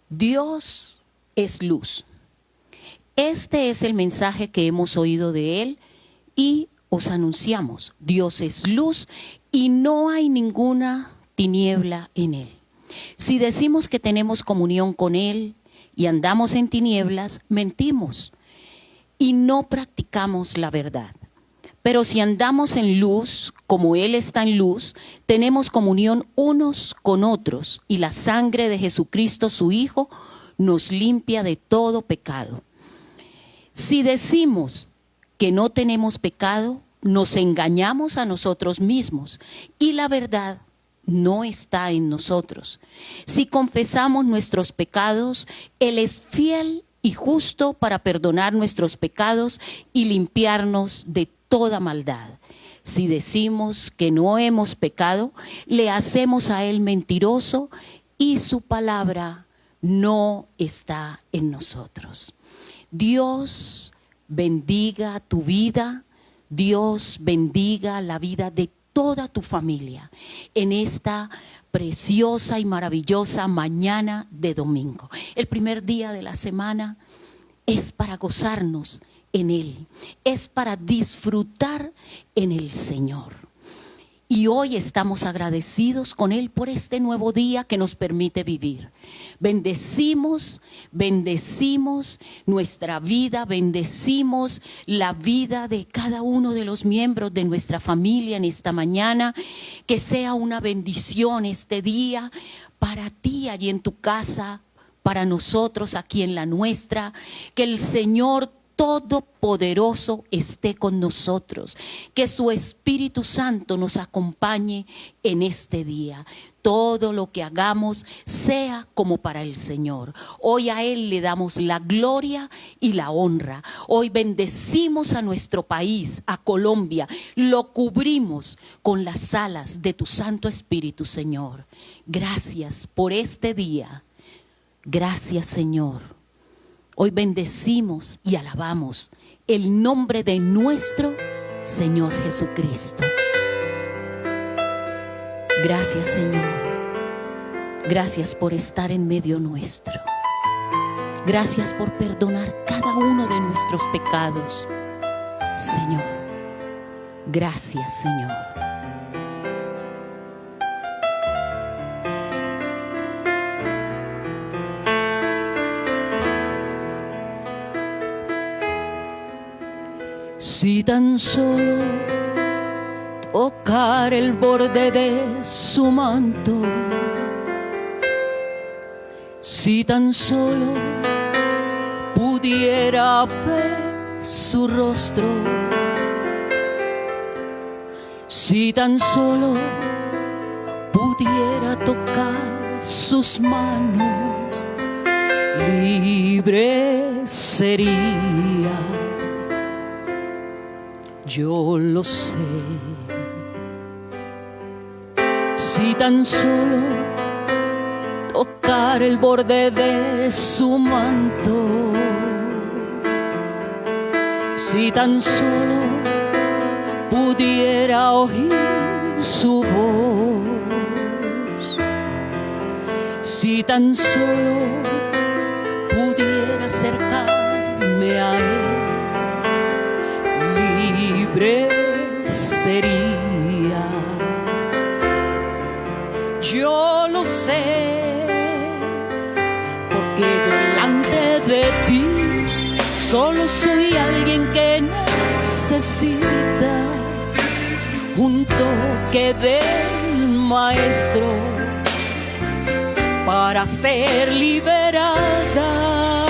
Dios es luz. Este es el mensaje que hemos oído de Él y os anunciamos. Dios es luz y no hay ninguna tiniebla en Él. Si decimos que tenemos comunión con Él y andamos en tinieblas, mentimos y no practicamos la verdad. Pero si andamos en luz, como Él está en luz, tenemos comunión unos con otros y la sangre de Jesucristo, su Hijo, nos limpia de todo pecado. Si decimos que no tenemos pecado, nos engañamos a nosotros mismos y la verdad no está en nosotros. Si confesamos nuestros pecados, Él es fiel y justo para perdonar nuestros pecados y limpiarnos de toda maldad. Si decimos que no hemos pecado, le hacemos a Él mentiroso y su palabra no está en nosotros. Dios bendiga tu vida, Dios bendiga la vida de toda tu familia en esta preciosa y maravillosa mañana de domingo. El primer día de la semana es para gozarnos en Él, es para disfrutar en el Señor. Y hoy estamos agradecidos con Él por este nuevo día que nos permite vivir. Bendecimos nuestra vida, bendecimos la vida de cada uno de los miembros de nuestra familia en esta mañana. Que sea una bendición este día para ti allí en tu casa, para nosotros aquí en la nuestra. Que el Señor Todopoderoso esté con nosotros, que su Espíritu Santo nos acompañe en este día. Todo lo que hagamos sea como para el Señor. Hoy a Él le damos la gloria y la honra. Hoy bendecimos a nuestro país, a Colombia. Lo cubrimos con las alas de tu Santo Espíritu, Señor. Gracias por este día. Gracias, Señor. Hoy bendecimos y alabamos el nombre de nuestro Señor Jesucristo. Gracias, Señor. Gracias por estar en medio nuestro. Gracias por perdonar cada uno de nuestros pecados. Señor, gracias, Señor. Si tan solo tocar el borde de su manto, si tan solo pudiera ver su rostro, si tan solo pudiera tocar sus manos, libre sería. Yo lo sé. Si tan solo tocar el borde de su manto, si tan solo pudiera oír su voz, si tan solo pudiera acercarme a Él, libre sería. Yo lo sé, porque delante de ti solo soy alguien que necesita un toque del Maestro para ser liberada,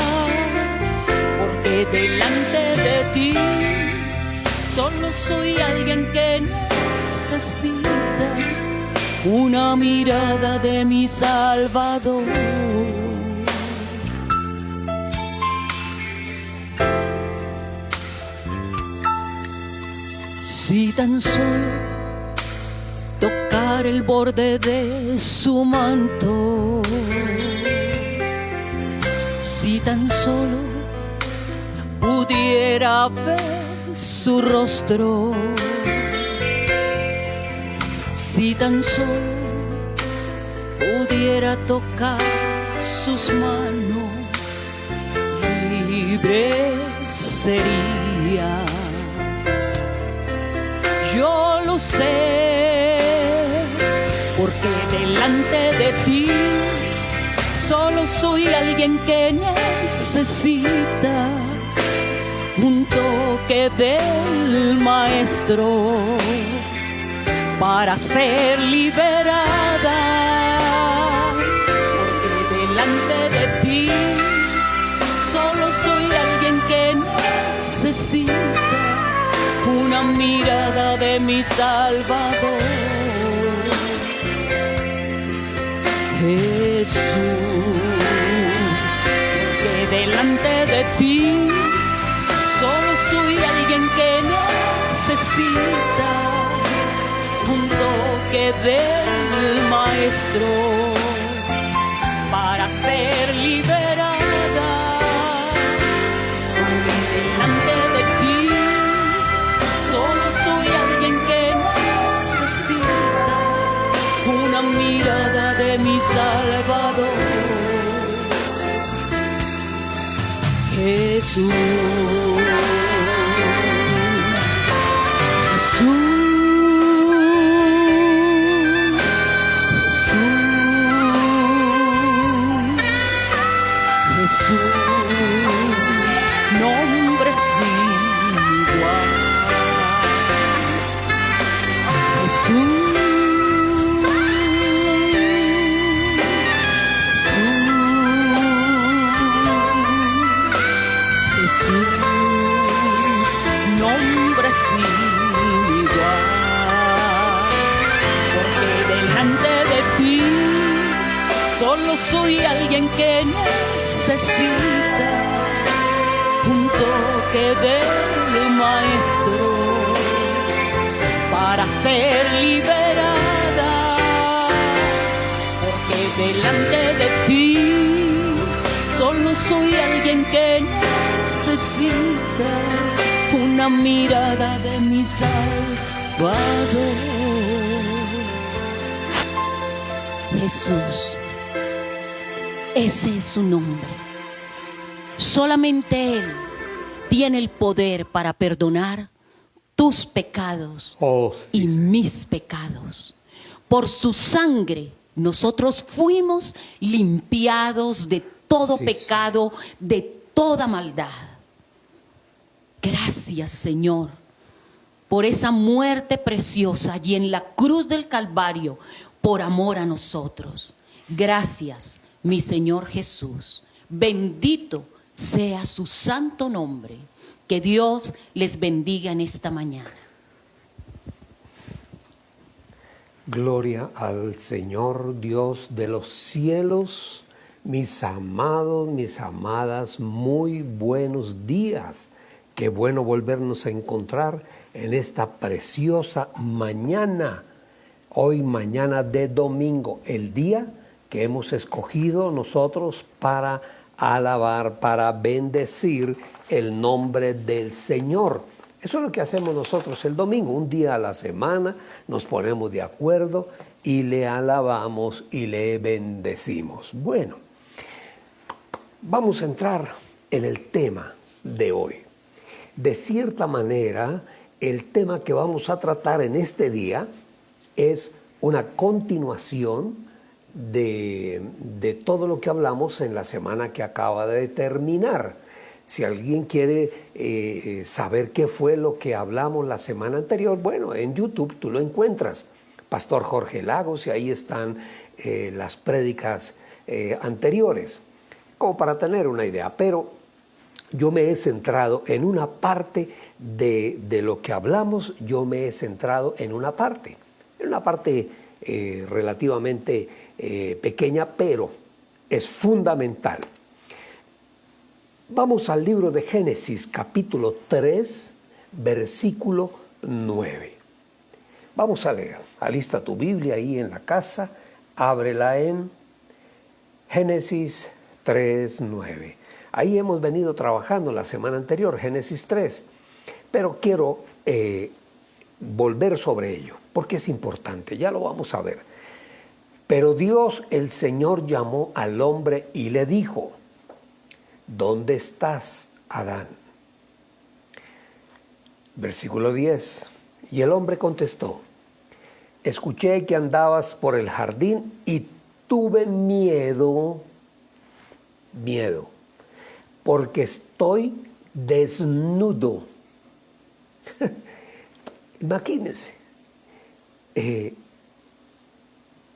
porque delante de ti solo soy alguien que necesita una mirada de mi Salvador. Si tan solo tocar el borde de su manto, si tan solo pudiera ver su rostro, si tan solo pudiera tocar sus manos, libre sería. Yo lo sé, porque delante de ti solo soy alguien que necesita un toque del Maestro para ser liberada. Porque delante de ti solo soy alguien que necesita una mirada de mi Salvador. Jesús, porque delante de ti solo soy alguien que necesita un toque del Maestro para ser liberada. Delante de ti solo soy alguien que necesita una mirada de mi Salvador. Jesús, Jesús, Jesús, Jesús, nombre sin igual. Jesús, nombre sin igual, porque delante de ti solo soy alguien que necesita un toque del Maestro para ser liberada. Porque delante de ti solo soy alguien que necesita una mirada de mi Salvador. Jesús, ese es su nombre. Solamente Él tiene el poder para perdonar tus pecados y mis pecados. Por su sangre nosotros fuimos limpiados de todo pecado, de toda maldad. Gracias, Señor, por esa muerte preciosa allí en la cruz del Calvario, por amor a nosotros. Gracias, mi Señor Jesús. Bendito sea su santo nombre. Que Dios les bendiga en esta mañana. Gloria al Señor Dios de los cielos. Mis amados, mis amadas, muy buenos días. Qué bueno volvernos a encontrar en esta preciosa mañana. Hoy mañana de domingo, el día que hemos escogido nosotros para alabar, para bendecir el nombre del Señor. Eso es lo que hacemos nosotros el domingo. Un día a la semana nos ponemos de acuerdo y le alabamos y le bendecimos. Bueno, vamos a entrar en el tema de hoy. De cierta manera, el tema que vamos a tratar en este día es una continuación de todo lo que hablamos en la semana que acaba de terminar. Si alguien quiere saber qué fue lo que hablamos la semana anterior, bueno, en YouTube tú lo encuentras. Pastor Jorge Lagos, y ahí están las prédicas anteriores, como para tener una idea. Pero yo me he centrado en una parte de lo que hablamos, en una parte relativamente pequeña, pero es fundamental. Vamos al libro de Génesis, capítulo 3, versículo 9. Vamos a leer. Alista tu Biblia ahí en la casa, ábrela en Génesis 3, 9. Ahí hemos venido trabajando la semana anterior, Génesis 3, pero quiero volver sobre ello, porque es importante, ya lo vamos a ver. Pero Dios, el Señor, llamó al hombre y le dijo, ¿dónde estás, Adán? Versículo 10. Y el hombre contestó, escuché que andabas por el jardín y tuve miedo, porque estoy desnudo. Imagínense,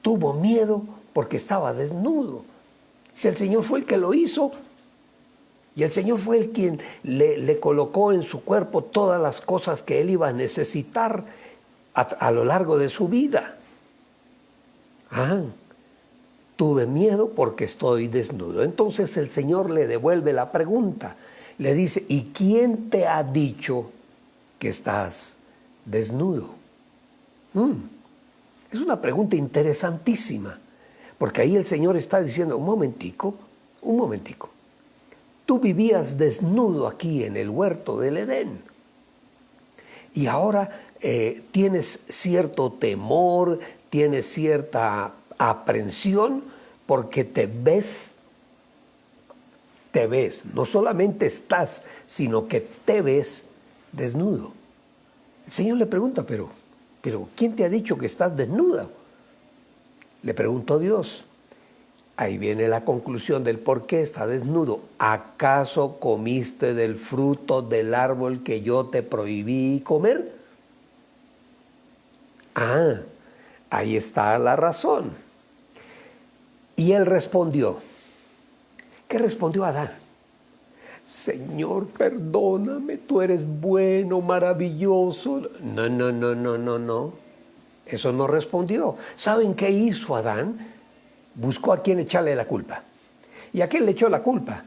tuvo miedo porque estaba desnudo. Si el Señor fue el que lo hizo, y el Señor fue el quien le colocó en su cuerpo todas las cosas que él iba a necesitar a lo largo de su vida. Tuve miedo porque estoy desnudo. Entonces el Señor le devuelve la pregunta. Le dice, ¿y quién te ha dicho que estás desnudo? Es una pregunta interesantísima, porque ahí el Señor está diciendo, un momentico. Tú vivías desnudo aquí en el huerto del Edén y ahora tienes cierto temor, tienes cierta aprensión porque te ves, no solamente estás, sino que te ves desnudo. El Señor le pregunta, pero ¿quién te ha dicho que estás desnuda? Le preguntó Dios. Ahí viene la conclusión del por qué está desnudo. ¿Acaso comiste del fruto del árbol que yo te prohibí comer? Ahí está la razón. Y él respondió. ¿Qué respondió Adán? Señor, perdóname, tú eres bueno, maravilloso. No. Eso no respondió. ¿Saben qué hizo Adán? Buscó a quien echarle la culpa. ¿Y a quién le echó la culpa?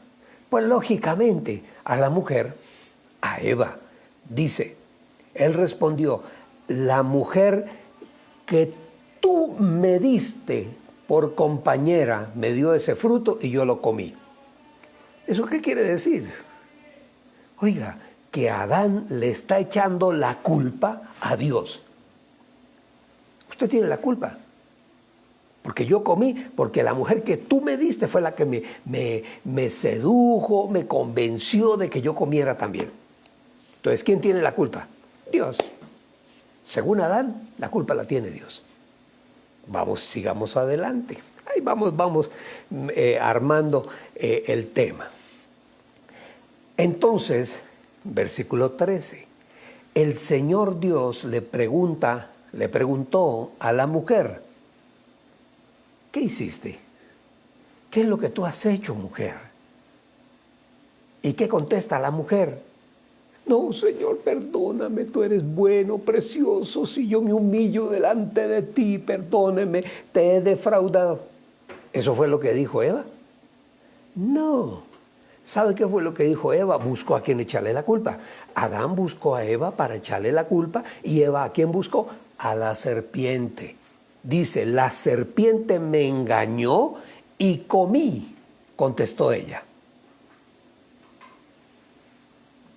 Pues lógicamente a la mujer, a Eva. Dice, él respondió, la mujer que tú me diste por compañera me dio ese fruto y yo lo comí. ¿Eso qué quiere decir? Oiga, que Adán le está echando la culpa a Dios. Usted tiene la culpa. Porque yo comí, porque la mujer que tú me diste fue la que me sedujo, me convenció de que yo comiera también. Entonces, ¿quién tiene la culpa? Dios. Según Adán, la culpa la tiene Dios. Sigamos adelante. Ahí vamos armando el tema. Entonces, versículo 13. El Señor Dios le preguntó a la mujer, ¿qué hiciste? ¿Qué es lo que tú has hecho, mujer? ¿Y qué contesta la mujer? No, Señor, perdóname, tú eres bueno, precioso, si yo me humillo delante de ti, perdóname, te he defraudado. ¿Eso fue lo que dijo Eva? No. ¿Sabe qué fue lo que dijo Eva? Buscó a quien echarle la culpa. Adán buscó a Eva para echarle la culpa y Eva ¿a quién buscó? A la serpiente. Dice, la serpiente me engañó y comí, contestó ella.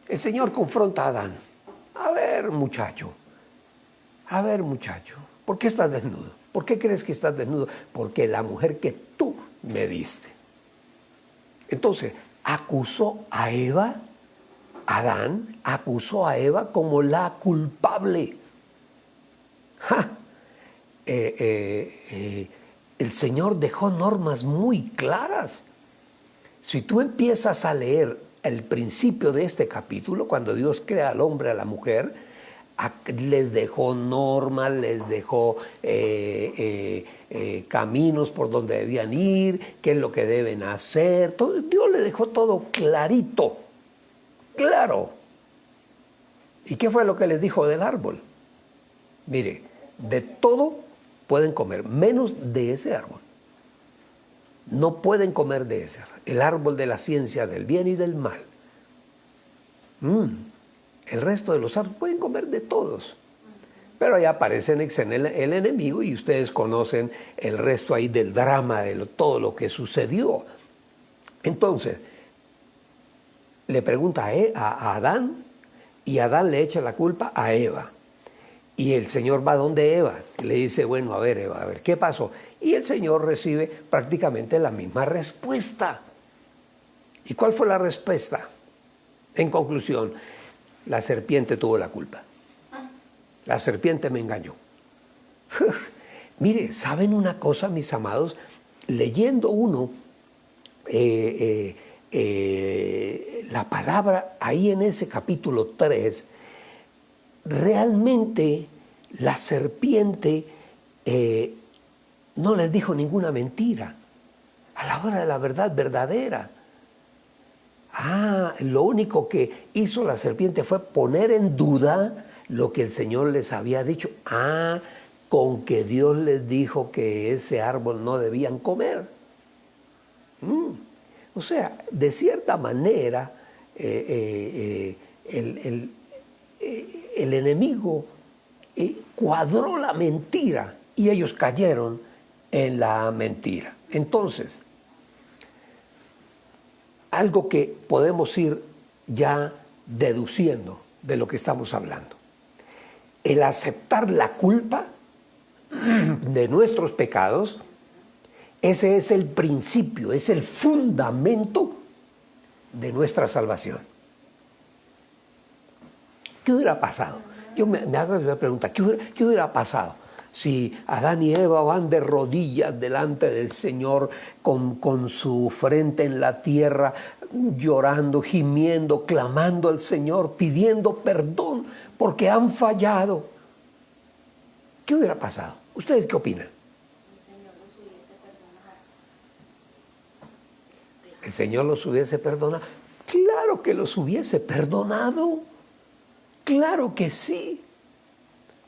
El Señor confronta a Adán. A ver, muchacho, ¿por qué estás desnudo? ¿Por qué crees que estás desnudo? Porque la mujer que tú me diste. Entonces, acusó a Eva, Adán acusó a Eva como la culpable. El Señor dejó normas muy claras. Si tú empiezas a leer el principio de este capítulo, cuando Dios crea al hombre, a la mujer, les dejó normas, les dejó caminos por donde debían ir, qué es lo que deben hacer. Dios le dejó todo clarito, claro. ¿Y qué fue lo que les dijo del árbol? Mire, de todo pueden comer, menos de ese árbol. No pueden comer de ese árbol, el árbol de la ciencia del bien y del mal. El resto de los árboles pueden comer de todos. Pero allá aparece el enemigo y ustedes conocen el resto ahí del drama de todo lo que sucedió. Entonces, le pregunta a Adán y Adán le echa la culpa a Eva. Y el Señor va donde Eva, le dice, bueno, a ver Eva, ¿qué pasó? Y el Señor recibe prácticamente la misma respuesta. ¿Y cuál fue la respuesta? En conclusión, la serpiente tuvo la culpa. La serpiente me engañó. Mire, ¿saben una cosa, mis amados? Leyendo uno la palabra ahí en ese capítulo 3, realmente la serpiente no les dijo ninguna mentira a la hora de la verdad verdadera. Lo único que hizo la serpiente fue poner en duda lo que el Señor les había dicho. Con que Dios les dijo que ese árbol no debían comer. O sea, de cierta manera, el enemigo cuadró la mentira y ellos cayeron en la mentira. Entonces, algo que podemos ir ya deduciendo de lo que estamos hablando. El aceptar la culpa de nuestros pecados, ese es el principio, es el fundamento de nuestra salvación. ¿Qué hubiera pasado? Yo me hago la pregunta, ¿qué hubiera pasado si Adán y Eva van de rodillas delante del Señor con su frente en la tierra, llorando, gimiendo, clamando al Señor, pidiendo perdón porque han fallado? ¿Qué hubiera pasado? ¿Ustedes qué opinan? ¿El Señor los hubiese perdonado? Claro que los hubiese perdonado. Claro que sí.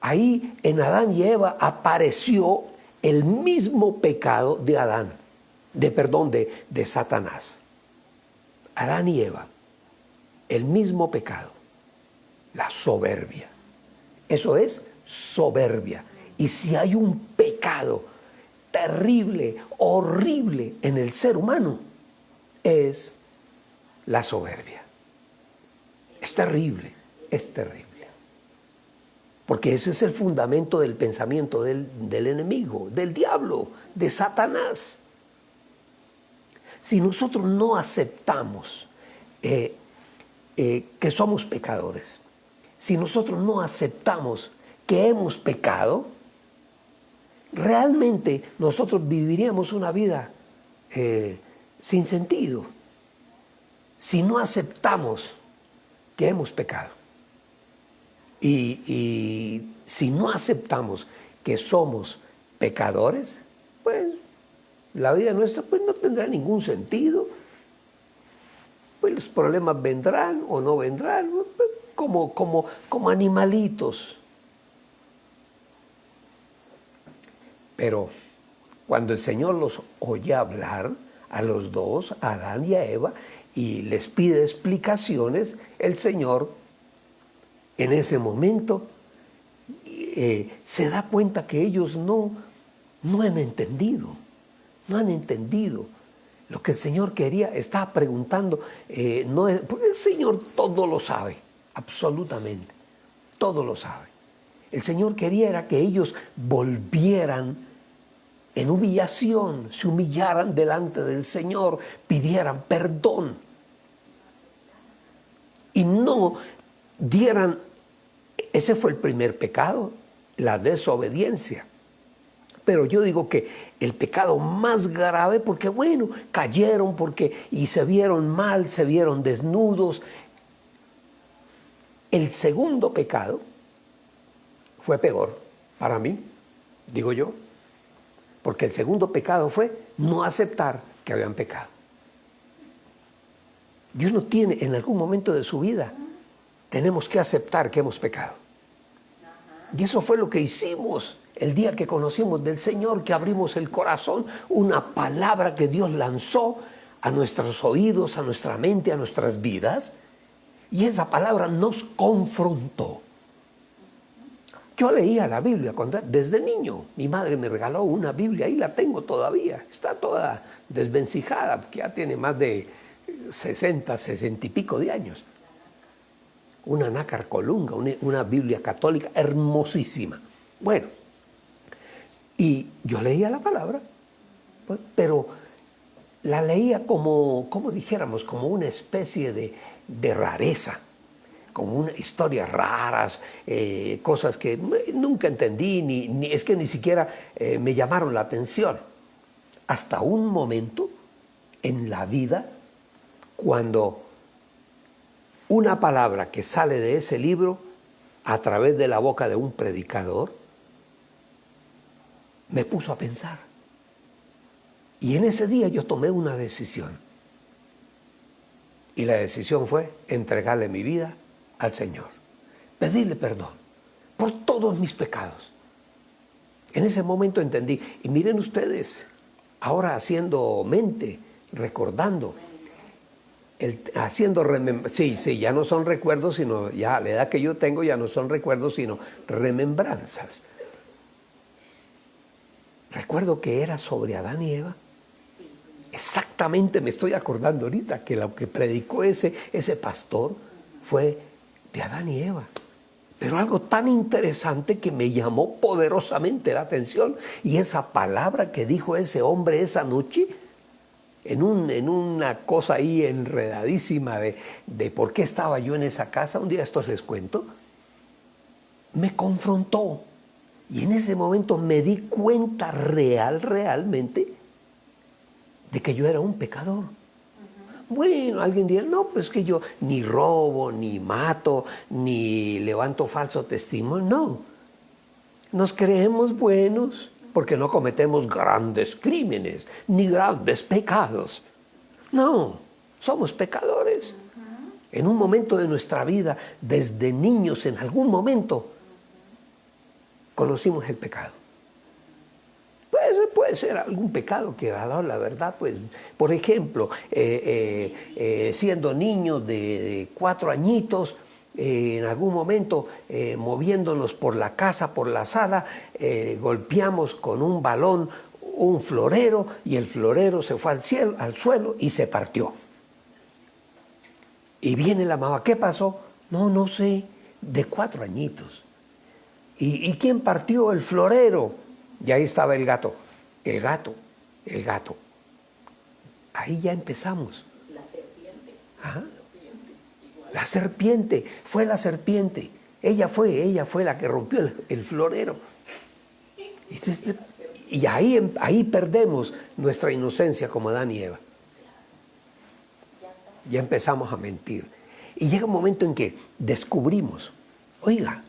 Ahí en Adán y Eva apareció el mismo pecado de Adán, de Satanás. Adán y Eva, el mismo pecado, la soberbia. Eso es soberbia. Y si hay un pecado terrible, horrible en el ser humano, es la soberbia. Es terrible, es terrible. Porque ese es el fundamento del pensamiento del enemigo, del diablo, de Satanás. Si nosotros no aceptamos que somos pecadores, si nosotros no aceptamos que hemos pecado, realmente nosotros viviríamos una vida sin sentido. Si no aceptamos que hemos pecado y si no aceptamos que somos pecadores, pues la vida nuestra pues no tendrá ningún sentido. Pues los problemas vendrán o no vendrán, como animalitos. Pero cuando el Señor los oye hablar a los dos, a Adán y a Eva, y les pide explicaciones, el Señor en ese momento se da cuenta que ellos no han entendido, lo que el Señor quería. Estaba preguntando, porque el Señor todo lo sabe, absolutamente, todo lo sabe. El Señor quería era que ellos volvieran en humillación, se humillaran delante del Señor, pidieran perdón y no dieran. Ese fue el primer pecado, la desobediencia. Pero yo digo que el pecado más grave, porque bueno, cayeron y se vieron mal, se vieron desnudos. El segundo pecado fue peor para mí, digo yo, porque el segundo pecado fue no aceptar que habían pecado. Y uno tiene, en algún momento de su vida, tenemos que aceptar que hemos pecado. Y eso fue lo que hicimos el día que conocimos del Señor, que abrimos el corazón, una palabra que Dios lanzó a nuestros oídos, a nuestra mente, a nuestras vidas, y esa palabra nos confrontó. Yo leía la Biblia desde niño. Mi madre me regaló una Biblia, ahí la tengo todavía. Está toda desvencijada, porque ya tiene más de 60 y pico de años. Una nácar colunga, una Biblia católica hermosísima. Bueno, Y yo leía la palabra, pues, pero la leía como dijéramos, como una especie de rareza, como una historias raras, cosas que nunca entendí, es que ni siquiera me llamaron la atención. Hasta un momento en la vida, cuando una palabra que sale de ese libro a través de la boca de un predicador me puso a pensar. Y en ese día yo tomé una decisión. Y la decisión fue entregarle mi vida al Señor. Pedirle perdón por todos mis pecados. En ese momento entendí. Y miren ustedes, ahora haciendo mente, recordando, sí, ya no son recuerdos, sino ya la edad que yo tengo ya no son recuerdos, sino remembranzas. Recuerdo que era sobre Adán y Eva. Exactamente me estoy acordando ahorita que lo que predicó ese pastor fue de Adán y Eva. Pero algo tan interesante que me llamó poderosamente la atención, y esa palabra que dijo ese hombre esa noche, en una cosa ahí enredadísima de por qué estaba yo en esa casa, un día esto les cuento, me confrontó. Y en ese momento me di cuenta realmente, de que yo era un pecador. Bueno, alguien dirá, no, pues que yo ni robo, ni mato, ni levanto falso testimonio. No, nos creemos buenos porque no cometemos grandes crímenes, ni grandes pecados. No, somos pecadores. En un momento de nuestra vida, desde niños, en algún momento, conocimos el pecado. Puede ser algún pecado que, la verdad, pues, por ejemplo, siendo niños de 4 añitos, en algún momento, moviéndonos por la casa, por la sala, golpeamos con un balón un florero, y el florero se fue al suelo y se partió. Y viene la mamá, ¿qué pasó? No sé, de 4 añitos. ¿Y quién partió el florero? Y ahí estaba el gato. El gato. Ahí ya empezamos. La serpiente. Ajá. La serpiente. Fue la serpiente. Ella fue la que rompió el florero. Y ahí perdemos nuestra inocencia como Adán y Eva. Ya empezamos a mentir. Y llega un momento en que descubrimos, oiga,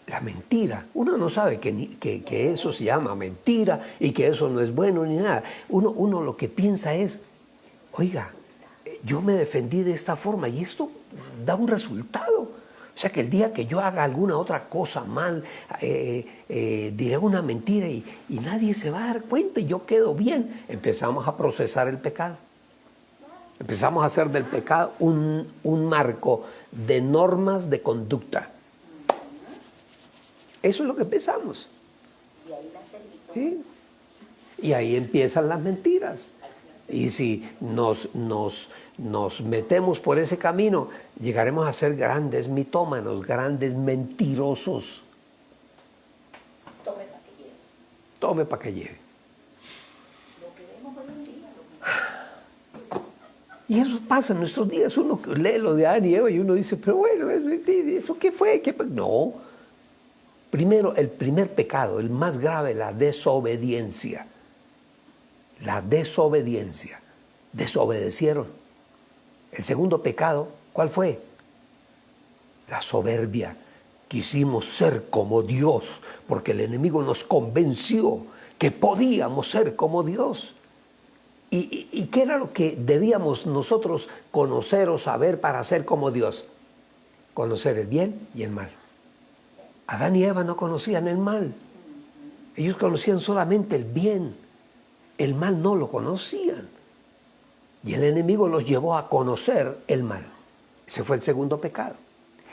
la mentira, uno no sabe que eso se llama mentira y que eso no es bueno ni nada. Uno lo que piensa es, oiga, yo me defendí de esta forma y esto da un resultado. O sea que el día que yo haga alguna otra cosa mal, diré una mentira y nadie se va a dar cuenta y yo quedo bien. Empezamos a procesar el pecado. Empezamos a hacer del pecado un marco de normas de conducta. Eso es lo que empezamos. ¿Sí? Y ahí empiezan las mentiras. Y si nos metemos por ese camino, llegaremos a ser grandes mitómanos, grandes mentirosos. Tome para que lleve. Y eso pasa en nuestros días. Uno lee lo de Adán y Eva y uno dice, pero bueno, ¿eso qué fue? No. Primero, el primer pecado, el más grave, la desobediencia. La desobediencia. Desobedecieron. El segundo pecado, ¿cuál fue? La soberbia. Quisimos ser como Dios, porque el enemigo nos convenció que podíamos ser como Dios. ¿Y qué era lo que debíamos nosotros conocer o saber para ser como Dios? Conocer el bien y el mal. Adán y Eva no conocían el mal. Ellos conocían solamente el bien. El mal no lo conocían. Y el enemigo los llevó a conocer el mal. Ese fue el segundo pecado.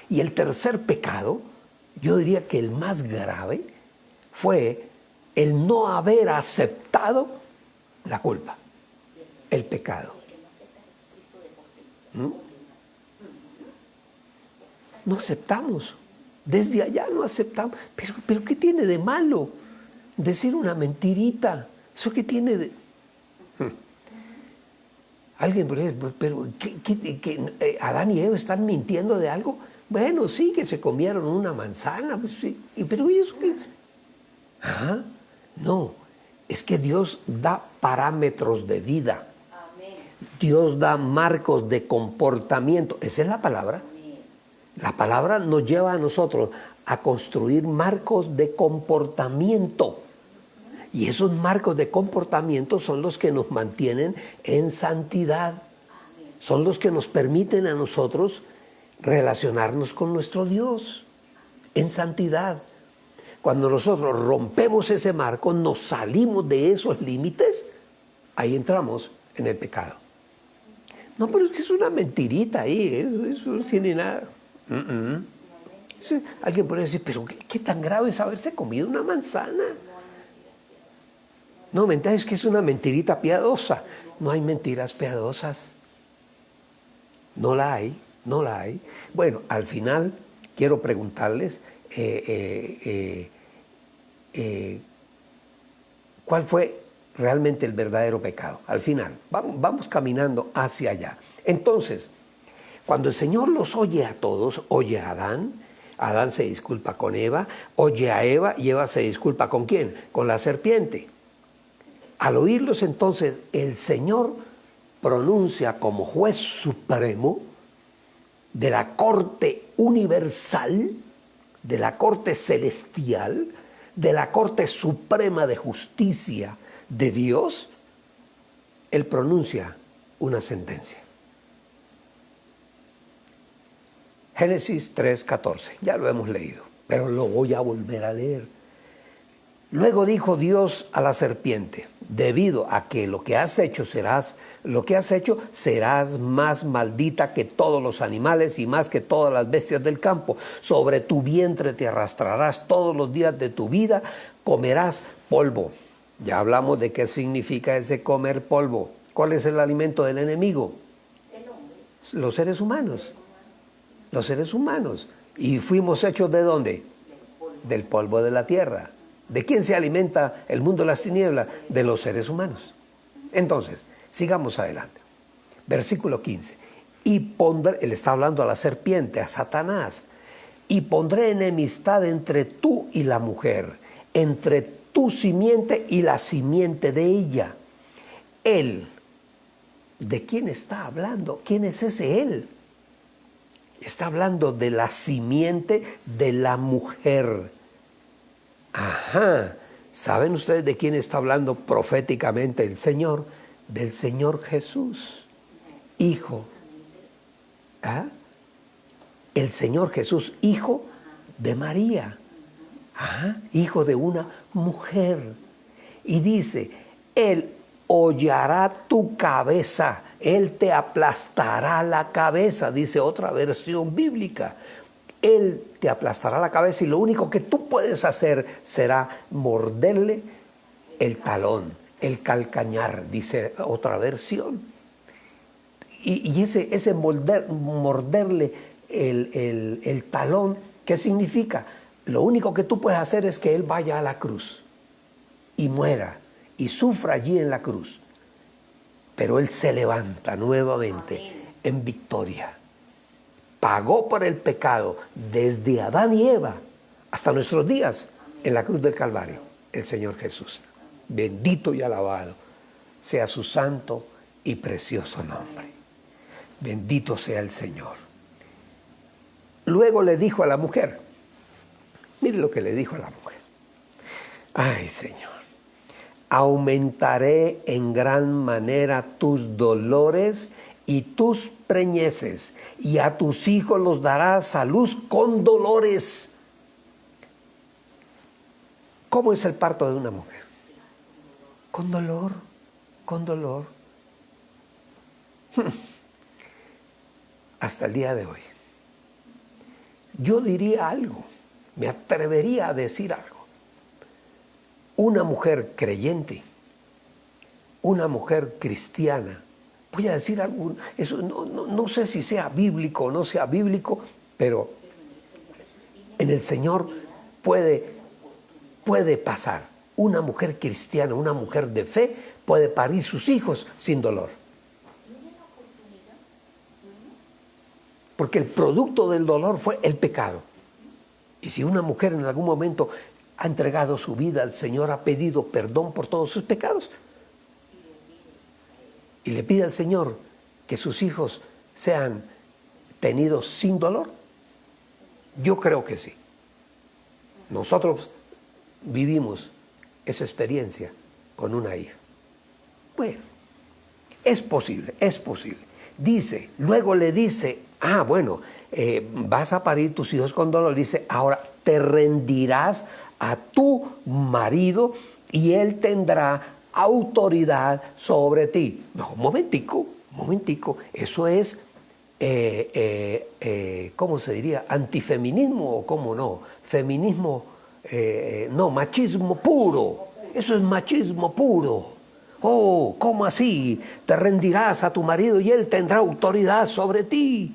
Y el tercer pecado, yo diría que el más grave, fue el no haber aceptado la culpa, el pecado. No aceptamos. Desde allá no aceptamos. Pero ¿qué tiene de malo? Decir una mentirita. ¿Eso qué tiene de...? Alguien, pero Adán y Eva están mintiendo de algo. Bueno, sí, que se comieron una manzana, pues sí, pero ¿y eso qué? ¿Ah? No, es que Dios da parámetros de vida. Amén. Dios da marcos de comportamiento. Esa es la palabra. Amén. La palabra nos lleva a nosotros a construir marcos de comportamiento. Y esos marcos de comportamiento son los que nos mantienen en santidad. Son los que nos permiten a nosotros relacionarnos con nuestro Dios en santidad. Cuando nosotros rompemos ese marco, nos salimos de esos límites, ahí entramos en el pecado. No, pero es que es una mentirita ahí, eso no tiene nada. Alguien puede decir, pero ¿qué tan grave es haberse comido una manzana? No, mentira, es que es una mentirita piadosa. No hay mentiras piadosas. No la hay, no la hay. Bueno, al final quiero preguntarles ¿cuál fue realmente el verdadero pecado? Al final, vamos caminando hacia allá. Entonces, cuando el Señor los oye a todos, oye a Adán, Adán se disculpa con Eva, oye a Eva y Eva se disculpa ¿con quién? Con la serpiente. Al oírlos entonces, el Señor pronuncia como juez supremo de la corte universal, de la corte celestial, de la corte suprema de justicia de Dios, Él pronuncia una sentencia. Génesis 3:14, ya lo hemos leído, pero lo voy a volver a leer. Luego dijo Dios a la serpiente, debido a que lo que has hecho serás más maldita que todos los animales y más que todas las bestias del campo. Sobre tu vientre te arrastrarás todos los días de tu vida, comerás polvo. Ya hablamos de qué significa ese comer polvo. ¿Cuál es el alimento del enemigo? El hombre. Los seres humanos. Los seres humanos. ¿Y fuimos hechos de dónde? Del polvo de la tierra. ¿De quién se alimenta el mundo de las tinieblas? De los seres humanos. Entonces, sigamos adelante. Versículo 15. Y pondré, él está hablando a la serpiente, a Satanás, y pondré enemistad entre tú y la mujer, entre tu simiente y la simiente de ella. Él, ¿de quién está hablando? ¿Quién es ese él? Está hablando de la simiente de la mujer. Ajá, ¿saben ustedes de quién está hablando proféticamente el Señor? Del Señor Jesús, Hijo. ¿Ah? El Señor Jesús, Hijo de María. Ajá, hijo de una mujer. Y dice, Él hollará tu cabeza, Él te aplastará la cabeza, dice otra versión bíblica. Él te aplastará la cabeza y lo único que tú puedes hacer será morderle el talón, el calcañar, dice otra versión. Y ese morderle el talón, ¿qué significa? Lo único que tú puedes hacer es que Él vaya a la cruz y muera y sufra allí en la cruz. Pero Él se levanta nuevamente en victoria. Pagó por el pecado desde Adán y Eva hasta nuestros días en la cruz del Calvario, el Señor Jesús. Bendito y alabado sea su santo y precioso nombre. Bendito sea el Señor. Luego le dijo a la mujer, mire lo que le dijo a la mujer. Ay, Señor, aumentaré en gran manera tus dolores y tus preñeces, y a tus hijos los darás a luz con dolores. ¿Cómo es el parto de una mujer? Con dolor, con dolor. Hasta el día de hoy. Yo diría algo, me atrevería a decir algo. Una mujer creyente, una mujer cristiana, voy a decir algo, eso no sé si sea bíblico o no sea bíblico, pero en el Señor puede pasar. una mujer cristiana, una mujer de fe, puede parir sus hijos sin dolor. Porque el producto del dolor fue el pecado. Y si una mujer en algún momento ha entregado su vida al Señor, ha pedido perdón por todos sus pecados, y le pide al Señor que sus hijos sean tenidos sin dolor, yo creo que sí. Nosotros vivimos esa experiencia con una hija. Bueno, es posible, es posible. Dice, luego le dice, vas a parir tus hijos con dolor. Dice, ahora te rendirás a tu marido y él tendrá autoridad sobre ti. No, un momentico. Eso es, ¿cómo se diría? ¿Antifeminismo o cómo no? Feminismo, no, machismo puro. Eso es machismo puro. Oh, ¿cómo así? Te rendirás a tu marido y él tendrá autoridad sobre ti.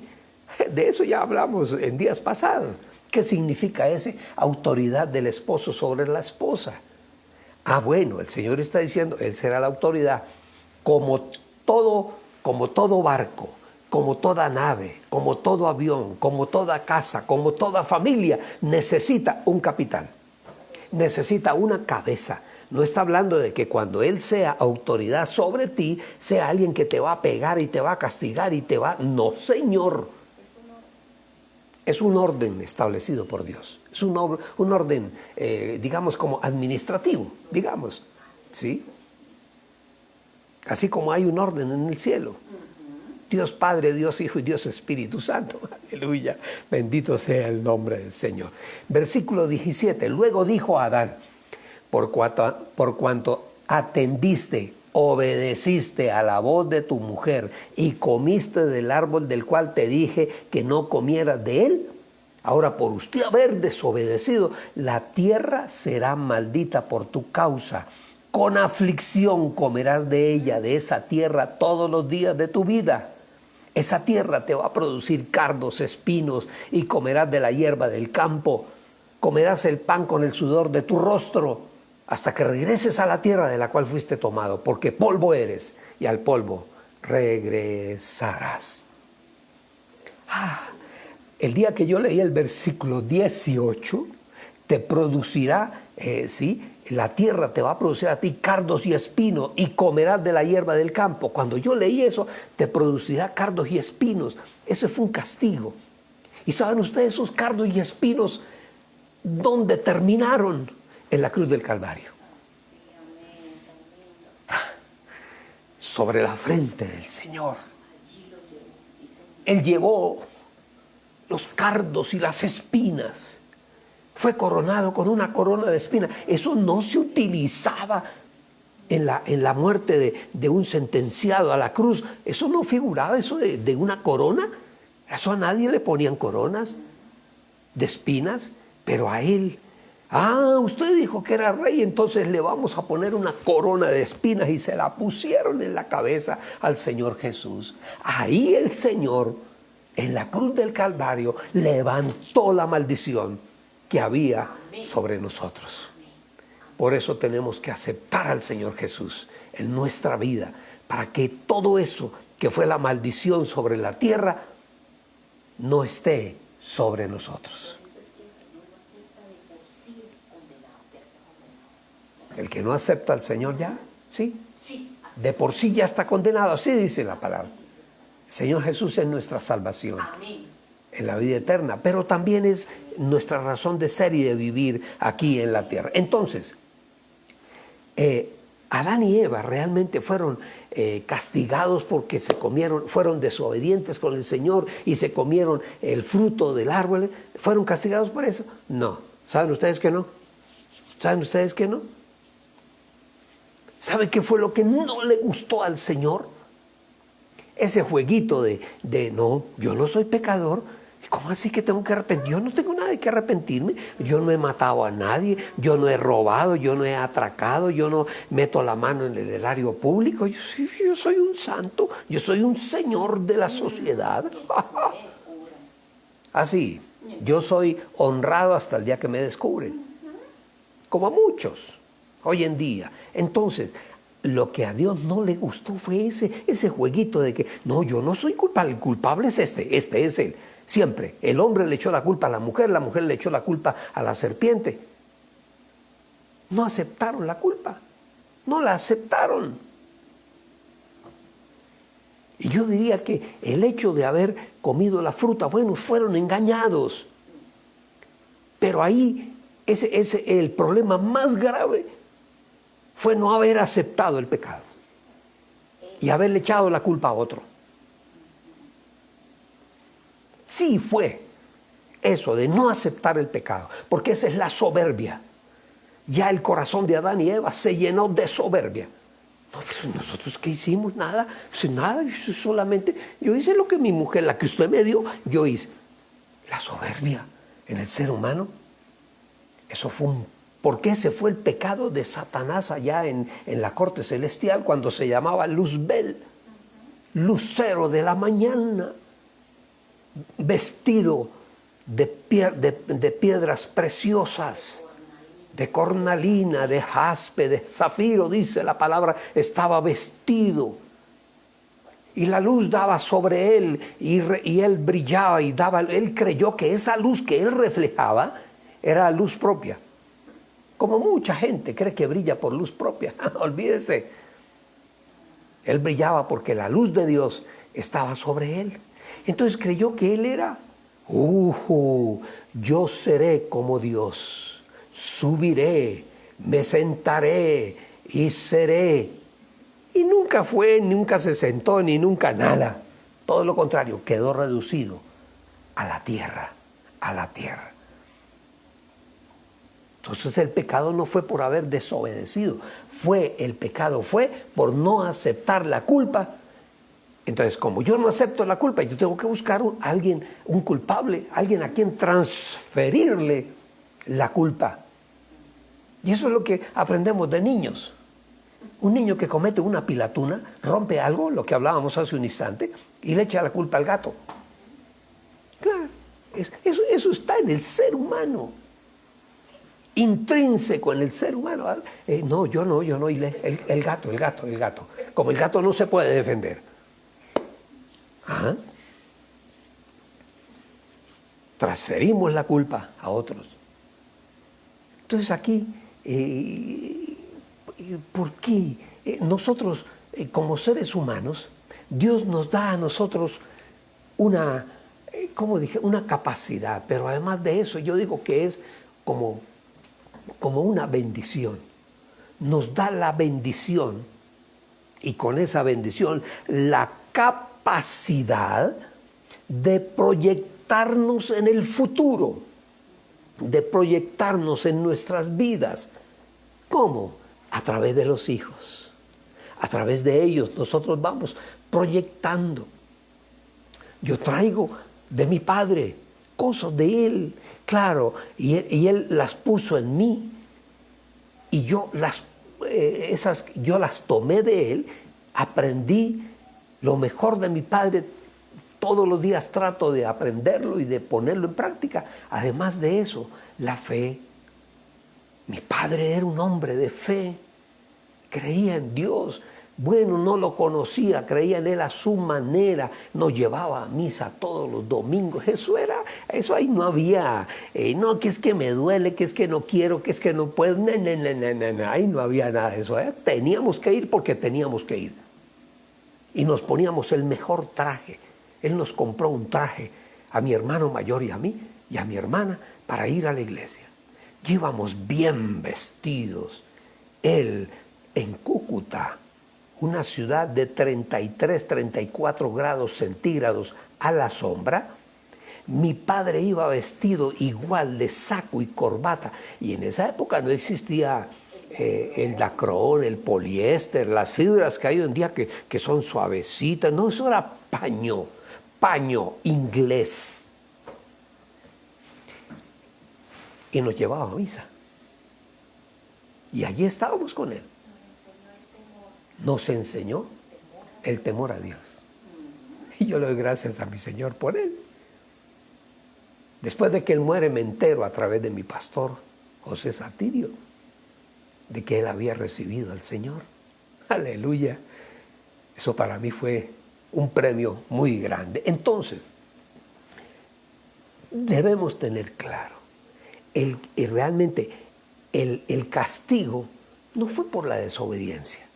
De eso ya hablamos en días pasados. ¿Qué significa ese autoridad del esposo sobre la esposa? Bueno, el Señor está diciendo, Él será la autoridad como todo barco, como toda nave, como todo avión, como toda casa, como toda familia, necesita un capitán, necesita una cabeza. No está hablando de que cuando Él sea autoridad sobre ti, sea alguien que te va a pegar y te va a castigar y te va... No, Señor. Es un orden establecido por Dios. Es un orden, digamos, como administrativo, digamos. ¿Sí? Así como hay un orden en el cielo. Dios Padre, Dios Hijo y Dios Espíritu Santo. Aleluya. Bendito sea el nombre del Señor. Versículo 17. Luego dijo a Adán, por cuanto atendiste, obedeciste a la voz de tu mujer y comiste del árbol del cual te dije que no comieras de él, ahora por usted haber desobedecido, la tierra será maldita por tu causa. Con aflicción comerás de ella, de esa tierra, todos los días de tu vida. Esa tierra te va a producir cardos, espinos, y comerás de la hierba del campo. Comerás el pan con el sudor de tu rostro, hasta que regreses a la tierra de la cual fuiste tomado, porque polvo eres, y al polvo regresarás. El día que yo leí el versículo 18, te producirá, la tierra te va a producir a ti cardos y espinos, y comerás de la hierba del campo. Cuando yo leí eso, te producirá cardos y espinos. Ese fue un castigo. ¿Y saben ustedes esos cardos y espinos dónde terminaron? En la cruz del Calvario. Sobre la frente del Señor. Él llevó los cardos y las espinas. Fue coronado con una corona de espinas. Eso no se utilizaba en la muerte de un sentenciado a la cruz. Eso no figuraba, eso de una corona. Eso a nadie le ponían coronas de espinas, pero a él... usted dijo que era rey, entonces le vamos a poner una corona de espinas, y se la pusieron en la cabeza al Señor Jesús. Ahí el Señor, en la cruz del Calvario, levantó la maldición que había sobre nosotros. Por eso tenemos que aceptar al Señor Jesús en nuestra vida, para que todo eso que fue la maldición sobre la tierra no esté sobre nosotros. El que no acepta al Señor ya, ¿sí? De por sí ya está condenado, así dice la palabra. El Señor Jesús es nuestra salvación en la vida eterna, pero también es nuestra razón de ser y de vivir aquí en la tierra. Entonces, Adán y Eva realmente fueron castigados porque fueron desobedientes con el Señor y se comieron el fruto del árbol. ¿Fueron castigados por eso? No. ¿Saben ustedes que no? ¿Saben ustedes que no? ¿Sabe qué fue lo que no le gustó al Señor? Ese jueguito de no, yo no soy pecador. ¿Cómo así que tengo que arrepentir? Yo no tengo nada de que arrepentirme. Yo no he matado a nadie, yo no he robado, yo no he atracado, yo no meto la mano en el erario público. Yo soy un santo, yo soy un señor de la sociedad. Así, yo soy honrado hasta el día que me descubren. Como a muchos. hoy en día. Entonces, lo que a Dios no le gustó fue ese jueguito de que, no, yo no soy culpable, el culpable es este es él. Siempre, el hombre le echó la culpa a la mujer le echó la culpa a la serpiente. No aceptaron la culpa, no la aceptaron. Y yo diría que el hecho de haber comido la fruta, bueno, fueron engañados. Pero ahí, el problema más grave fue no haber aceptado el pecado y haberle echado la culpa a otro. Sí fue eso de no aceptar el pecado, porque esa es la soberbia. Ya el corazón de Adán y Eva se llenó de soberbia. No, pero nosotros ¿qué hicimos? Nada, nada, solamente yo hice lo que mi mujer, la que usted me dio, yo hice. La soberbia en el ser humano, eso fue ¿por qué se fue el pecado de Satanás allá en la corte celestial cuando se llamaba Luzbel, lucero de la mañana, vestido de piedras preciosas, de cornalina, de jaspe, de zafiro, dice la palabra, estaba vestido. Y la luz daba sobre él y él brillaba y daba, él creyó que esa luz que él reflejaba era la luz propia. Como mucha gente cree que brilla por luz propia. Olvídese. Él brillaba porque la luz de Dios estaba sobre él. Entonces creyó que él era, yo seré como Dios. Subiré, me sentaré y seré. Y nunca fue, nunca se sentó, ni nunca nada. Todo lo contrario, quedó reducido a la tierra, a la tierra. Entonces el pecado no fue por haber desobedecido, el pecado fue por no aceptar la culpa. Entonces, como yo no acepto la culpa, yo tengo que buscar un culpable, alguien a quien transferirle la culpa. Y eso es lo que aprendemos de niños. Un niño que comete una pilatuna, rompe algo, lo que hablábamos hace un instante, y le echa la culpa al gato. Claro, eso está en el ser humano. Intrínseco en el ser humano. No, yo no, y el gato. Como el gato no se puede defender. Ajá. Transferimos la culpa a otros. Entonces aquí, ¿por qué nosotros como seres humanos, Dios nos da a nosotros una capacidad, pero además de eso yo digo que es como una bendición. Nos da la bendición y con esa bendición la capacidad de proyectarnos en el futuro, de proyectarnos en nuestras vidas. ¿Cómo? A través de los hijos. A través de ellos nosotros vamos proyectando. Yo traigo de mi padre cosas de él, claro, y él las puso en mí y yo las tomé de él, aprendí lo mejor de mi padre, todos los días trato de aprenderlo y de ponerlo en práctica. Además de eso, la fe. Mi padre era un hombre de fe, creía en Dios. Bueno, no lo conocía, creía en él a su manera, nos llevaba a misa todos los domingos. Eso ahí no había, no, que es que me duele, que es que no quiero, que es que no puedo, no, ahí no había nada de eso. Teníamos que ir porque teníamos que ir. Y nos poníamos el mejor traje. Él nos compró un traje a mi hermano mayor y a mí y a mi hermana para ir a la iglesia. Íbamos bien vestidos. Él en Cúcuta, una ciudad de 33, 34 grados centígrados a la sombra, mi padre iba vestido igual de saco y corbata. Y en esa época no existía el lacrón, el poliéster, las fibras que hay hoy en día que son suavecitas. No, eso era paño inglés. Y nos llevaba a misa. Y allí estábamos con él. Nos enseñó el temor a Dios. Y yo le doy gracias a mi Señor por él. Después de que él muere, me entero a través de mi pastor, José Satirio, de que él había recibido al Señor. Aleluya. Eso para mí fue un premio muy grande. Entonces, debemos tener claro, realmente el castigo no fue por la desobediencia.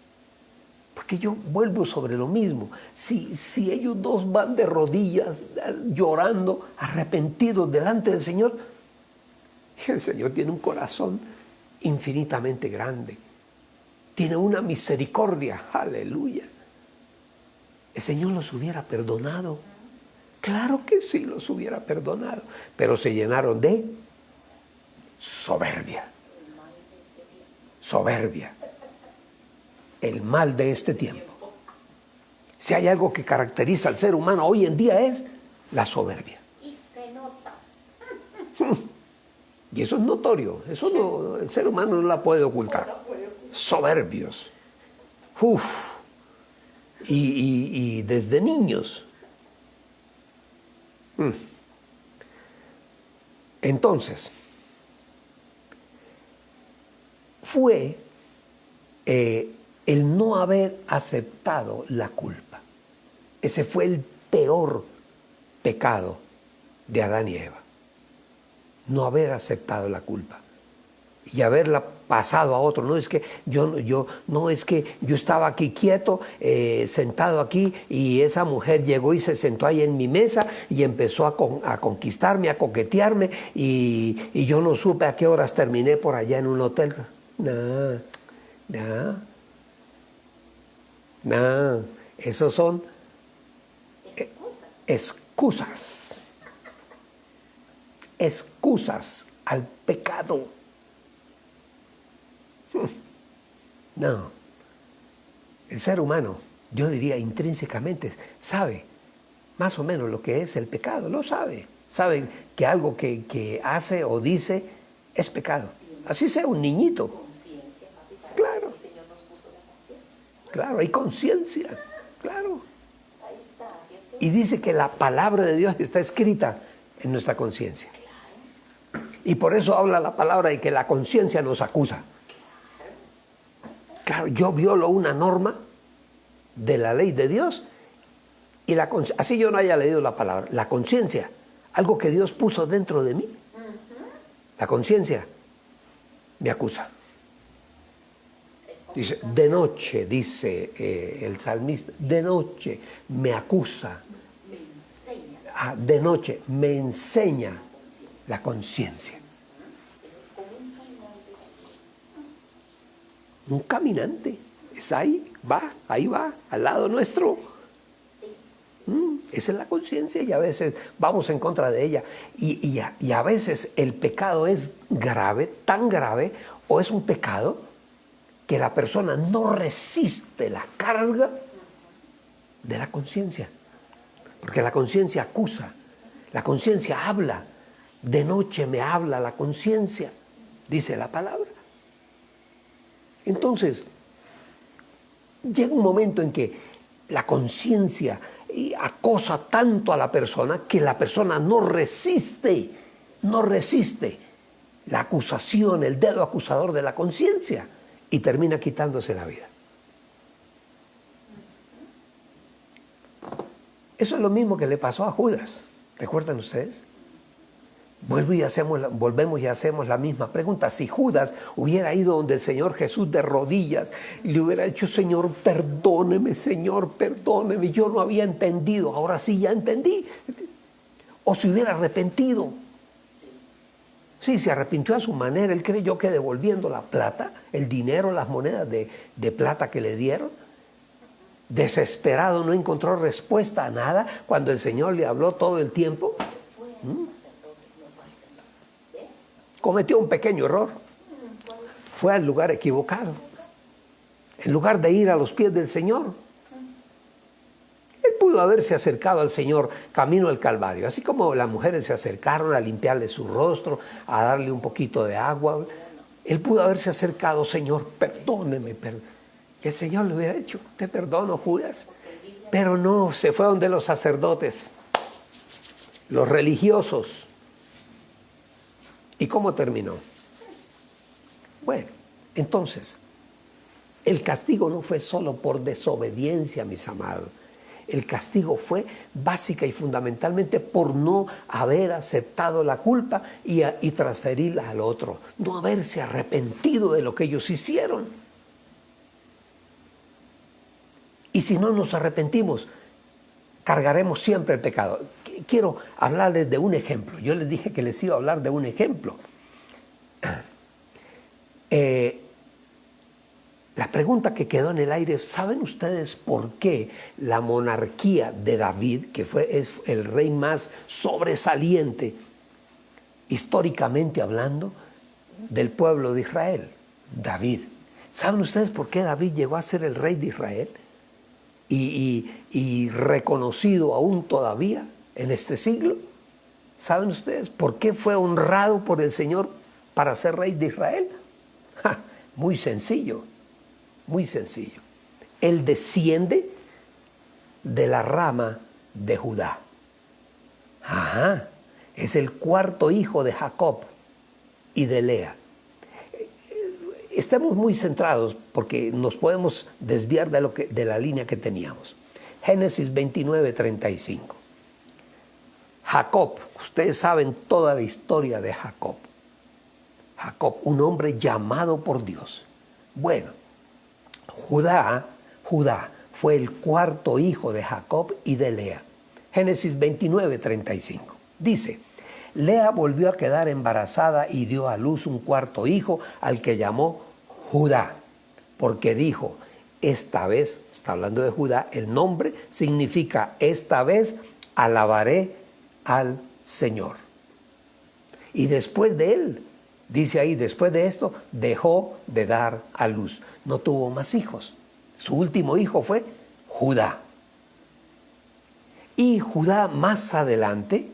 Porque yo vuelvo sobre lo mismo. Si ellos dos van de rodillas llorando, arrepentidos delante del Señor, el Señor tiene un corazón infinitamente grande. Tiene una misericordia. Aleluya. El Señor los hubiera perdonado. Claro que sí, los hubiera perdonado. Pero se llenaron de soberbia. Soberbia. El mal de este tiempo. Si hay algo que caracteriza al ser humano hoy en día es la soberbia. Y se nota. Y eso es notorio. Eso no, el ser humano no la puede ocultar. Soberbios. Uf. Y desde niños. Entonces, fue el no haber aceptado la culpa. Ese fue el peor pecado de Adán y Eva. No haber aceptado la culpa y haberla pasado a otro. No es que yo estaba aquí quieto, sentado aquí, y esa mujer llegó y se sentó ahí en mi mesa y empezó a conquistarme, a coquetearme, y yo no supe a qué horas terminé por allá en un hotel. No, esos son excusas al pecado. No, el ser humano, yo diría intrínsecamente, sabe más o menos lo que es el pecado, lo sabe. Sabe que algo que hace o dice es pecado. Así sea un niñito. Claro. El Señor nos puso la conciencia. Claro, hay conciencia, claro. Ahí está. Y dice que la palabra de Dios está escrita en nuestra conciencia. Y por eso habla la palabra de que la conciencia nos acusa. Claro, yo violo una norma de la ley de Dios y así yo no haya leído la palabra, la conciencia, algo que Dios puso dentro de mí, la conciencia me acusa. Dice, de noche, dice el salmista, de noche me acusa. De noche me enseña la conciencia. Un caminante, es ahí va, al lado nuestro. Esa es la conciencia, y a veces vamos en contra de ella. Y a veces el pecado es grave, tan grave, o es un pecado que la persona no resiste la carga de la conciencia. Porque la conciencia acusa, la conciencia habla. De noche me habla la conciencia, dice la palabra. Entonces, llega un momento en que la conciencia acosa tanto a la persona que la persona no resiste la acusación, el dedo acusador de la conciencia, y termina quitándose la vida. Eso es lo mismo que le pasó a Judas. ¿Recuerdan ustedes? Volvemos y hacemos la misma pregunta. Si Judas hubiera ido donde el Señor Jesús de rodillas y le hubiera dicho, Señor, perdóneme, yo no había entendido, ahora sí ya entendí. O se hubiera arrepentido. Sí, se arrepintió a su manera. Él creyó que devolviendo la plata, el dinero, las monedas de plata que le dieron, desesperado, no encontró respuesta a nada cuando el Señor le habló todo el tiempo. Cometió un pequeño error. Fue al lugar equivocado. En lugar de ir a los pies del Señor, él pudo haberse acercado al Señor camino al Calvario, así como las mujeres se acercaron a limpiarle su rostro, a darle un poquito de agua. Él pudo haberse acercado, Señor, perdóneme. Que el Señor le hubiera dicho, te perdono, Judas. Pero no, se fue donde los sacerdotes, los religiosos. ¿Y cómo terminó? Bueno, Entonces, el castigo no fue solo por desobediencia, mis amados. El castigo fue básica y fundamentalmente por no haber aceptado la culpa y transferirla al otro, no haberse arrepentido de lo que ellos hicieron. Y si no nos arrepentimos, cargaremos siempre el pecado. Quiero hablarles de un ejemplo. Yo les dije que les iba a hablar de un ejemplo. La pregunta que quedó en el aire, ¿saben ustedes por qué la monarquía de David, que es el rey más sobresaliente, históricamente hablando, del pueblo de Israel? David. ¿Saben ustedes por qué David llegó a ser el rey de Israel? Y reconocido aún todavía en este siglo. ¿Saben ustedes por qué fue honrado por el Señor para ser rey de Israel? Muy sencillo. Muy sencillo. Él desciende de la rama de Judá. Ajá. Es el cuarto hijo de Jacob y de Lea. Estamos muy centrados porque nos podemos desviar de la línea que teníamos. Génesis 29:35. Jacob, ustedes saben toda la historia de Jacob. Jacob, un hombre llamado por Dios. Bueno, Judá fue el cuarto hijo de Jacob y de Lea. Génesis 29:35. Dice, Lea volvió a quedar embarazada y dio a luz un cuarto hijo al que llamó Judá, porque dijo, esta vez, está hablando de Judá, el nombre significa esta vez alabaré al Señor. Y después de él, dice ahí, después de esto, dejó de dar a luz. No tuvo más hijos. Su último hijo fue Judá. Y Judá más adelante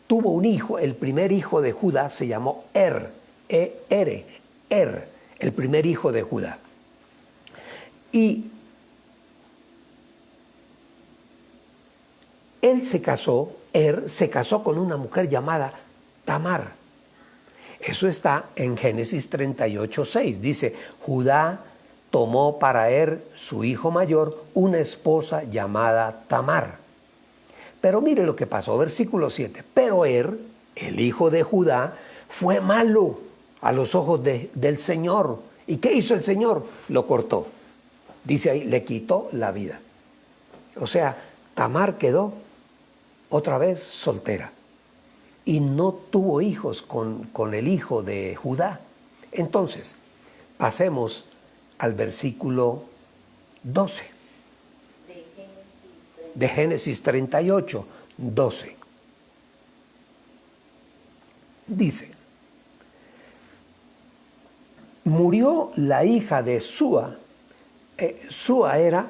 tuvo un hijo. El primer hijo de Judá se llamó Er, el primer hijo de Judá. Y él se casó con una mujer llamada Tamar. Eso está en Génesis 38:6. Dice, Judá tomó para su hijo mayor, una esposa llamada Tamar. Pero mire lo que pasó, versículo 7. Pero el hijo de Judá, fue malo a los ojos del Señor. ¿Y qué hizo el Señor? Lo cortó. Dice ahí, le quitó la vida. O sea, Tamar quedó otra vez soltera. Y no tuvo hijos con el hijo de Judá. Entonces, pasemos al versículo 12. De Génesis 38:12. Dice, murió la hija de Súa. Súa era,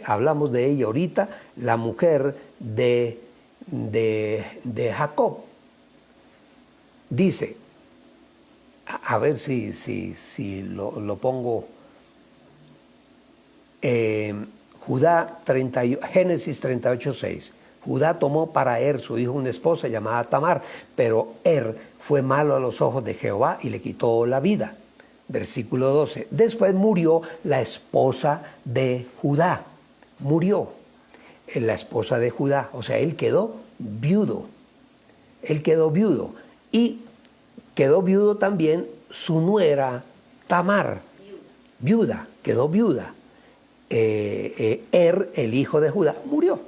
hablamos de ella ahorita, la mujer de Jacob. Dice, a ver si lo pongo, Génesis 38:6. Judá tomó para su hijo una esposa llamada Tamar, pero fue malo a los ojos de Jehová y le quitó la vida. Versículo 12. Después murió la esposa de Judá. Murió la esposa de Judá. O sea, él quedó viudo. Y quedó viudo también su nuera Tamar. Viuda. Quedó viuda. El hijo de Judá, murió.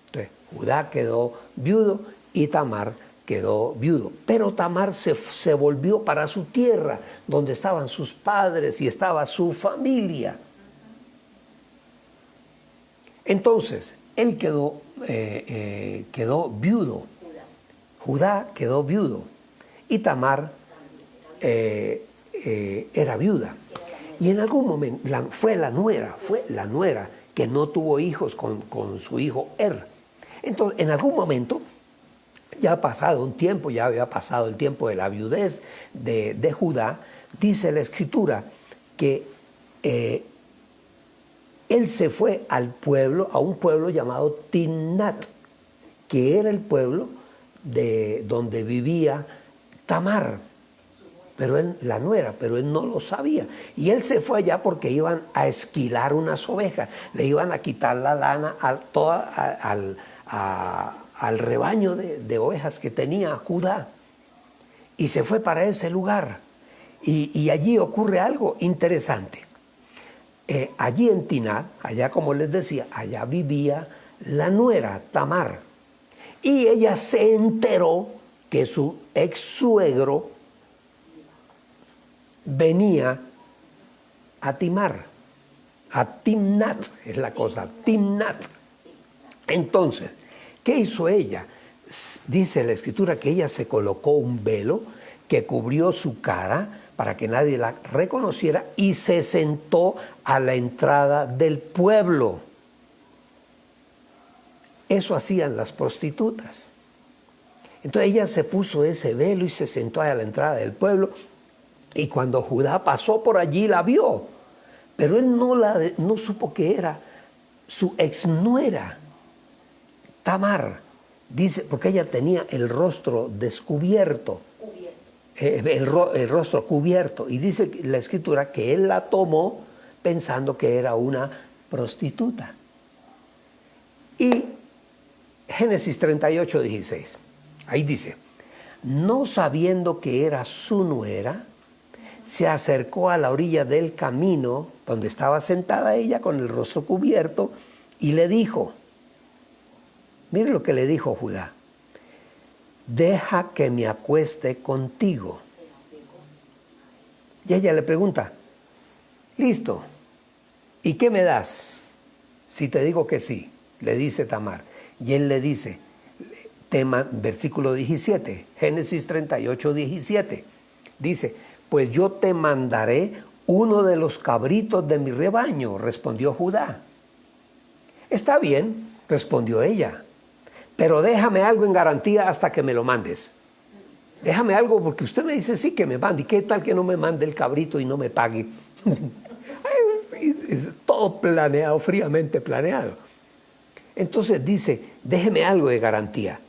Entonces, Judá quedó viudo y Tamar quedó viudo. Pero Tamar se volvió para su tierra, donde estaban sus padres y estaba su familia. Entonces, él quedó viudo. Judá quedó viudo. Y Tamar era viuda. Y en algún momento fue la nuera que no tuvo hijos con su hijo Entonces, en algún momento, ya ha pasado un tiempo, ya había pasado el tiempo de la viudez de Judá, dice la Escritura que él se fue a un pueblo llamado Timnat, que era el pueblo donde vivía Tamar, pero él, la nuera, pero él no lo sabía. Y él se fue allá porque iban a esquilar unas ovejas, le iban a quitar la lana al rebaño de ovejas que tenía Judá. Y se fue para ese lugar. Y allí ocurre algo interesante. Allí en Timnat, allá como les decía, allá vivía la nuera Tamar. Y ella se enteró que su ex suegro venía a Timnat es la cosa, Timnat. Entonces, ¿qué hizo ella? Dice la escritura que ella se colocó un velo que cubrió su cara para que nadie la reconociera y se sentó a la entrada del pueblo. Eso hacían las prostitutas. Entonces ella se puso ese velo y se sentó a la entrada del pueblo. Y cuando Judá pasó por allí la vio, pero él no supo que era su exnuera, Tamar. Dice, porque ella tenía el rostro descubierto, el rostro cubierto. Y dice la escritura que él la tomó pensando que era una prostituta. Y Génesis 38, 16, ahí dice, no sabiendo que era su nuera, se acercó a la orilla del camino donde estaba sentada ella con el rostro cubierto y le dijo, mire lo que le dijo Judá, deja que me acueste contigo. Y ella le pregunta, listo, ¿y qué me das si te digo que sí? Le dice Tamar. Y él le dice, versículo 17, Génesis 38, 17, dice, pues yo te mandaré uno de los cabritos de mi rebaño, respondió Judá. Está bien, respondió ella, pero déjame algo en garantía hasta que me lo mandes. Déjame algo porque usted me dice sí que me mande. ¿Y qué tal que no me mande el cabrito y no me pague? es todo planeado, fríamente planeado. Entonces dice, déjeme algo de garantía.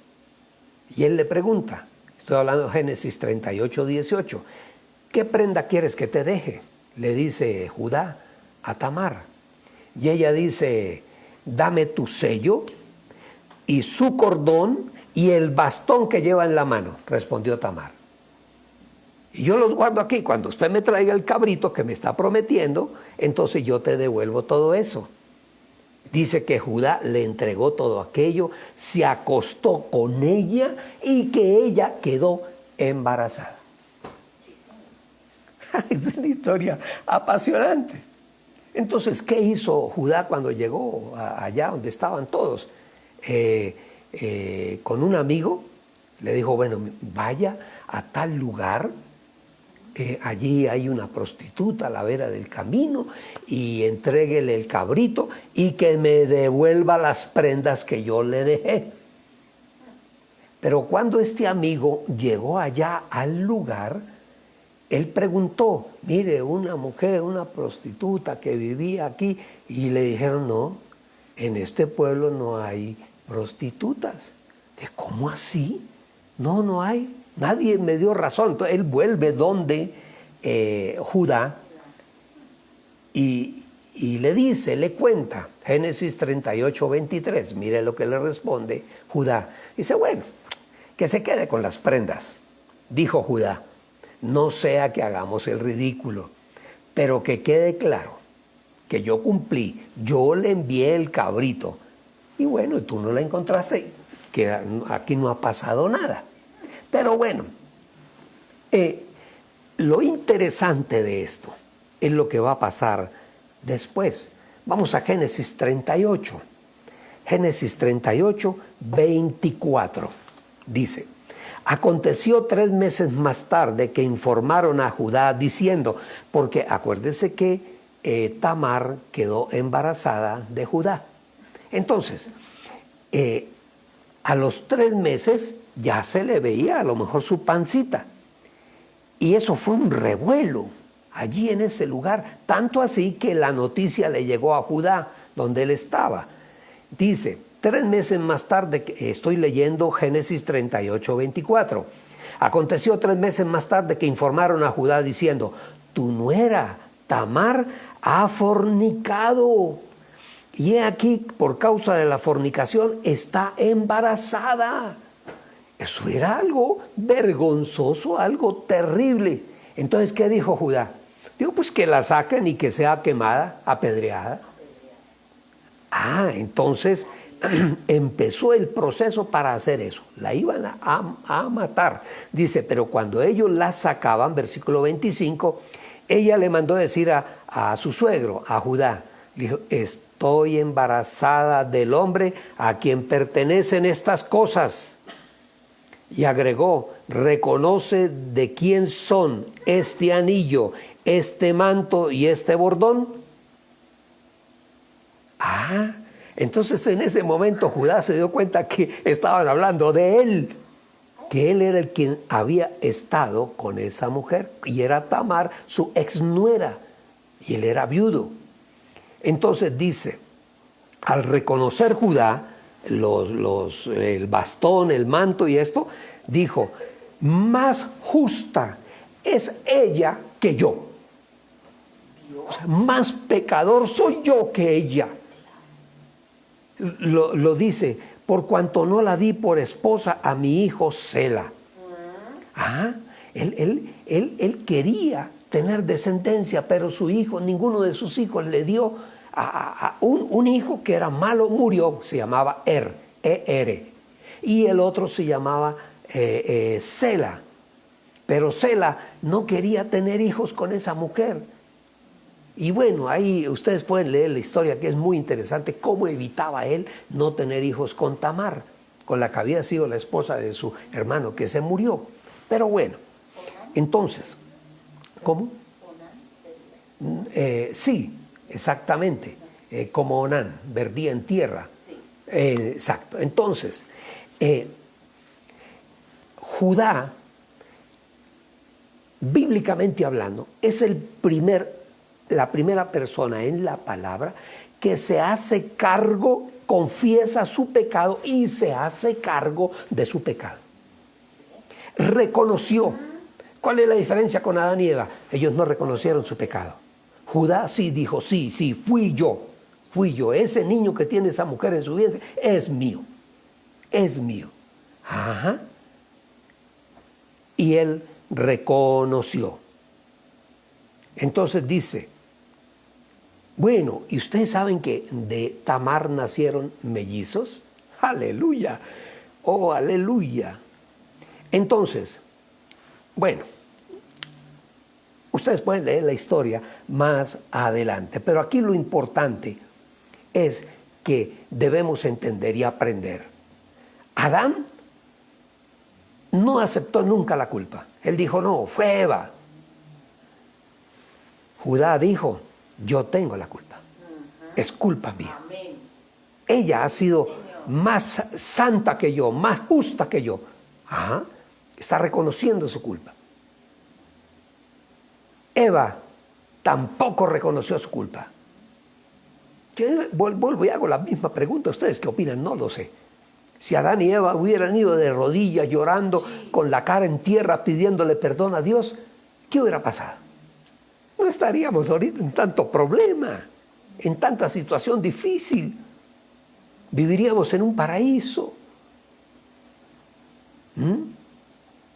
Y él le pregunta, estoy hablando de Génesis 38, 18, ¿qué prenda quieres que te deje? Le dice Judá a Tamar. Y ella dice, dame tu sello y su cordón y el bastón que lleva en la mano, respondió Tamar. Y yo los guardo aquí, cuando usted me traiga el cabrito que me está prometiendo, entonces yo te devuelvo todo eso. Dice que Judá le entregó todo aquello, se acostó con ella y que ella quedó embarazada. Es una historia apasionante. Entonces, ¿qué hizo Judá cuando llegó allá donde estaban todos? Con un amigo le dijo, bueno, vaya a tal lugar, allí hay una prostituta a la vera del camino y entréguele el cabrito y que me devuelva las prendas que yo le dejé. Pero cuando este amigo llegó allá al lugar, él preguntó, mire, una mujer, una prostituta que vivía aquí, y le dijeron, no, en este pueblo no hay prostitutas. ¿Cómo así? No, no hay. Nadie me dio razón. Entonces él vuelve donde Judá y le dice, le cuenta, Génesis 38, 23, mire lo que le responde Judá. Dice, bueno, que se quede con las prendas. Dijo Judá, no sea que hagamos el ridículo, pero que quede claro que yo cumplí, yo le envié el cabrito. Y bueno, tú no la encontraste, que aquí no ha pasado nada. Pero bueno, lo interesante de esto es lo que va a pasar después. Vamos a Génesis 38. Génesis 38, 24. Dice, aconteció 3 meses más tarde que informaron a Judá diciendo, porque acuérdese que Tamar quedó embarazada de Judá. Entonces, a los 3 meses ya se le veía a lo mejor su pancita. Y eso fue un revuelo allí en ese lugar, tanto así que la noticia le llegó a Judá, donde él estaba. Dice, 3 meses más tarde, estoy leyendo Génesis 38, 24. Aconteció 3 meses más tarde que informaron a Judá diciendo: tu nuera Tamar ha fornicado, y he aquí, por causa de la fornicación, está embarazada. Eso era algo vergonzoso, algo terrible. Entonces, ¿qué dijo Judá? Dijo, pues que la saquen y que sea quemada, apedreada. Entonces empezó el proceso para hacer eso. La iban a matar. Dice, pero cuando ellos la sacaban, versículo 25, ella le mandó decir a su suegro, a Judá, le dijo: estoy embarazada del hombre a quien pertenecen estas cosas. Y agregó: reconoce de quién son este anillo, este manto y este bordón. Entonces en ese momento Judá se dio cuenta que estaban hablando de él, que él era el quien había estado con esa mujer, y era Tamar, su exnuera, y él era viudo. Entonces dice, al reconocer Judá el bastón, el manto y esto, dijo: más justa es ella que yo. O sea, más pecador soy yo que ella. Lo dice, por cuanto no la di por esposa a mi hijo Sela. Él quería tener descendencia, pero su hijo, ninguno de sus hijos le dio a un hijo que era malo, murió, se llamaba E-R, y el otro se llamaba Sela. Pero Sela no quería tener hijos con esa mujer. Y bueno, ahí ustedes pueden leer la historia, que es muy interesante, cómo evitaba él no tener hijos con Tamar, con la que había sido la esposa de su hermano que se murió. Pero bueno, entonces, ¿cómo? Sí, exactamente, como Onán, verdía en tierra. Exacto. Entonces, Judá, bíblicamente hablando, es la primera persona en la palabra que se hace cargo, confiesa su pecado y se hace cargo de su pecado. Reconoció. ¿Cuál es la diferencia con Adán y Eva? Ellos no reconocieron su pecado. Judá sí dijo: sí, fui yo, ese niño que tiene esa mujer en su vientre es mío. Y él reconoció. Entonces dice, bueno, ¿y ustedes saben que de Tamar nacieron mellizos? ¡Aleluya! ¡Oh, aleluya! Entonces, bueno, ustedes pueden leer la historia más adelante, pero aquí lo importante es que debemos entender y aprender. Adán no aceptó nunca la culpa. Él dijo: no, fue Eva. Judá dijo: yo tengo la culpa. Es culpa mía. Ella ha sido más santa que yo, más justa que yo. Está reconociendo su culpa. Eva tampoco reconoció su culpa. Vuelvo y hago la misma pregunta. ¿Ustedes qué opinan? No lo sé. Si Adán y Eva hubieran ido de rodillas llorando, con la cara en tierra pidiéndole perdón a Dios, ¿qué hubiera pasado? No estaríamos ahorita en tanto problema, en tanta situación difícil. Viviríamos en un paraíso.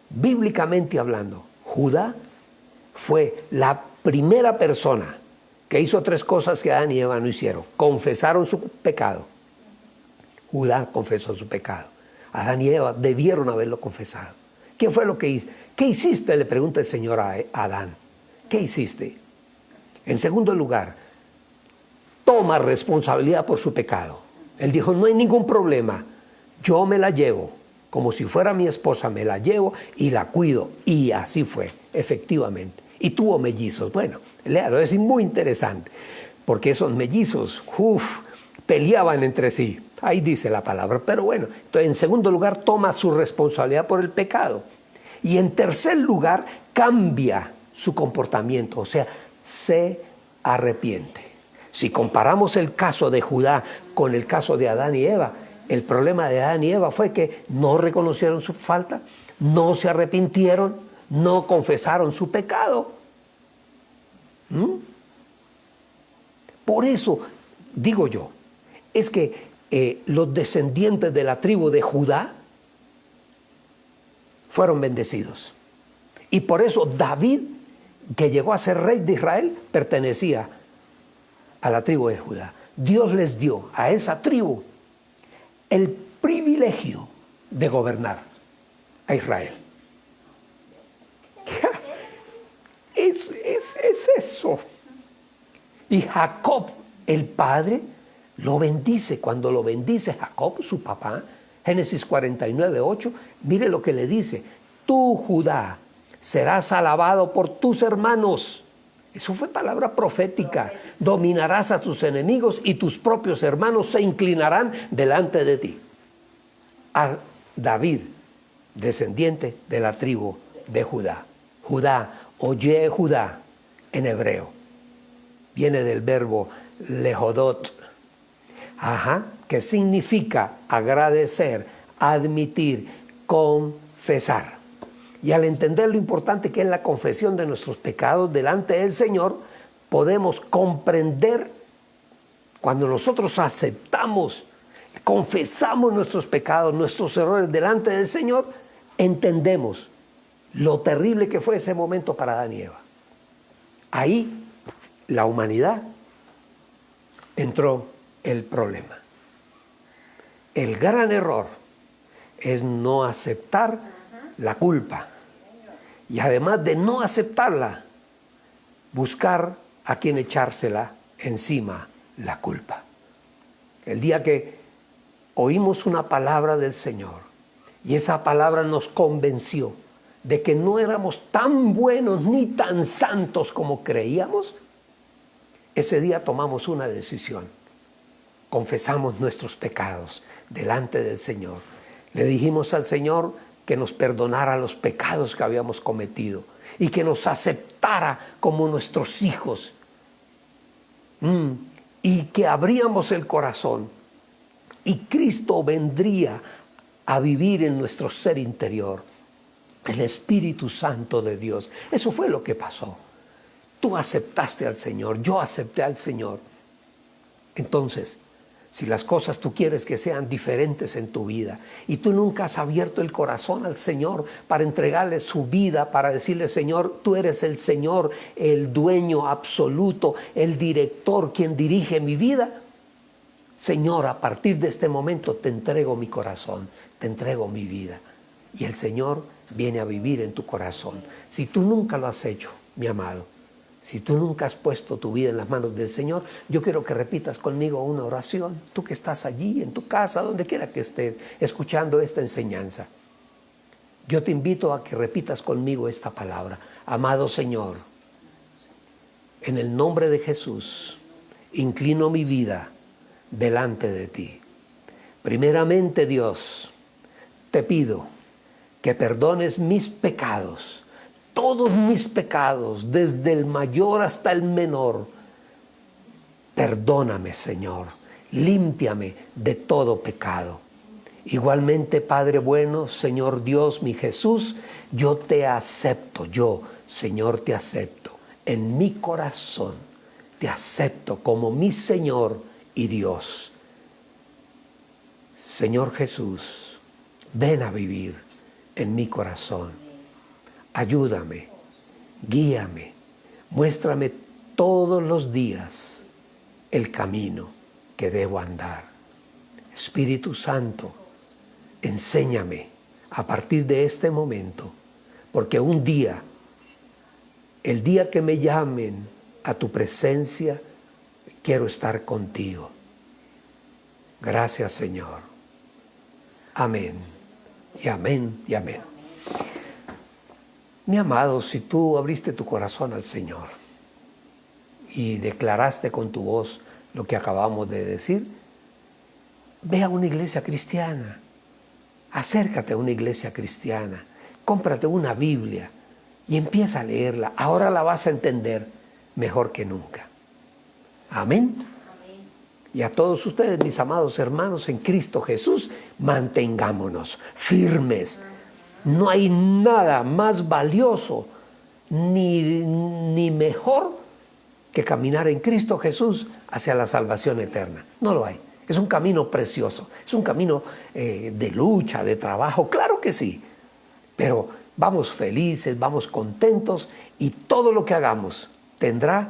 Bíblicamente hablando, Judá fue la primera persona que hizo 3 cosas que Adán y Eva no hicieron. Confesaron su pecado. Judá confesó su pecado. Adán y Eva debieron haberlo confesado. ¿Qué fue lo que hizo? ¿Qué hiciste?, le pregunta el Señor a Adán. ¿Qué hiciste? En segundo lugar, toma responsabilidad por su pecado. Él dijo: no hay ningún problema, yo me la llevo, como si fuera mi esposa, me la llevo y la cuido. Y así fue, efectivamente. Y tuvo mellizos. Bueno, léalo, es muy interesante, porque esos mellizos, peleaban entre sí. Ahí dice la palabra. Pero bueno, entonces, en segundo lugar, toma su responsabilidad por el pecado. Y en tercer lugar, cambia su comportamiento, o sea, se arrepiente. Si comparamos el caso de Judá con el caso de Adán y Eva, el problema de Adán y Eva fue que no reconocieron su falta, no se arrepintieron, no confesaron su pecado. Por eso, digo yo, es que los descendientes de la tribu de Judá fueron bendecidos. Y por eso David, que llegó a ser rey de Israel, pertenecía a la tribu de Judá. Dios les dio a esa tribu el privilegio de gobernar a Israel. Es eso. Y Jacob, el padre, lo bendice. Cuando lo bendice Jacob, su papá, Génesis 49:8, mire lo que le dice: tú, Judá, serás alabado por tus hermanos. Eso fue palabra profética. Dominarás a tus enemigos y tus propios hermanos se inclinarán delante de ti. A David, descendiente de la tribu de Judá. Judá, oye Judá, en hebreo. Viene del verbo lehodot, que significa agradecer, admitir, confesar. Y al entender lo importante que es la confesión de nuestros pecados delante del Señor, podemos comprender, cuando nosotros aceptamos, confesamos nuestros pecados, nuestros errores delante del Señor, entendemos lo terrible que fue ese momento para Adán y Eva. Ahí la humanidad entró el problema. El gran error es no aceptar la culpa. Y además de no aceptarla, buscar a quien echársela encima la culpa. El día que oímos una palabra del Señor y esa palabra nos convenció de que no éramos tan buenos ni tan santos como creíamos, ese día tomamos una decisión. Confesamos nuestros pecados delante del Señor. Le dijimos al Señor que nos perdonara los pecados que habíamos cometido y que nos aceptara como nuestros hijos, y que abríamos el corazón y Cristo vendría a vivir en nuestro ser interior, el Espíritu Santo de Dios. Eso fue lo que pasó. Tú aceptaste al Señor, yo acepté al Señor. Entonces, si las cosas tú quieres que sean diferentes en tu vida y tú nunca has abierto el corazón al Señor para entregarle su vida, para decirle: Señor, tú eres el Señor, el dueño absoluto, el director, quien dirige mi vida. Señor, a partir de este momento te entrego mi corazón, te entrego mi vida. Y el Señor viene a vivir en tu corazón. Si tú nunca lo has hecho, mi amado, si tú nunca has puesto tu vida en las manos del Señor, yo quiero que repitas conmigo una oración. Tú que estás allí, en tu casa, donde quiera que estés, escuchando esta enseñanza. Yo te invito a que repitas conmigo esta palabra. Amado Señor, en el nombre de Jesús, inclino mi vida delante de ti. Primeramente, Dios, te pido que perdones mis pecados, todos mis pecados, desde el mayor hasta el menor. Perdóname, Señor, límpiame de todo pecado. Igualmente, Padre bueno, Señor Dios, mi Jesús, yo te acepto, yo, Señor, te acepto en mi corazón, te acepto como mi Señor y Dios. Señor Jesús, ven a vivir en mi corazón. Ayúdame, guíame, muéstrame todos los días el camino que debo andar. Espíritu Santo, enséñame a partir de este momento, porque un día, el día que me llamen a tu presencia, quiero estar contigo. Gracias, Señor. Amén, y amén, y amén. Mi amado, si tú abriste tu corazón al Señor y declaraste con tu voz lo que acabamos de decir, ve a una iglesia cristiana, acércate a una iglesia cristiana, cómprate una Biblia y empieza a leerla. Ahora la vas a entender mejor que nunca. Amén. Y a todos ustedes, mis amados hermanos en Cristo Jesús, mantengámonos firmes, No hay nada más valioso ni mejor que caminar en Cristo Jesús hacia la salvación eterna. No lo hay. Es un camino precioso, es un camino de lucha, de trabajo, claro que sí. Pero vamos felices, vamos contentos y todo lo que hagamos tendrá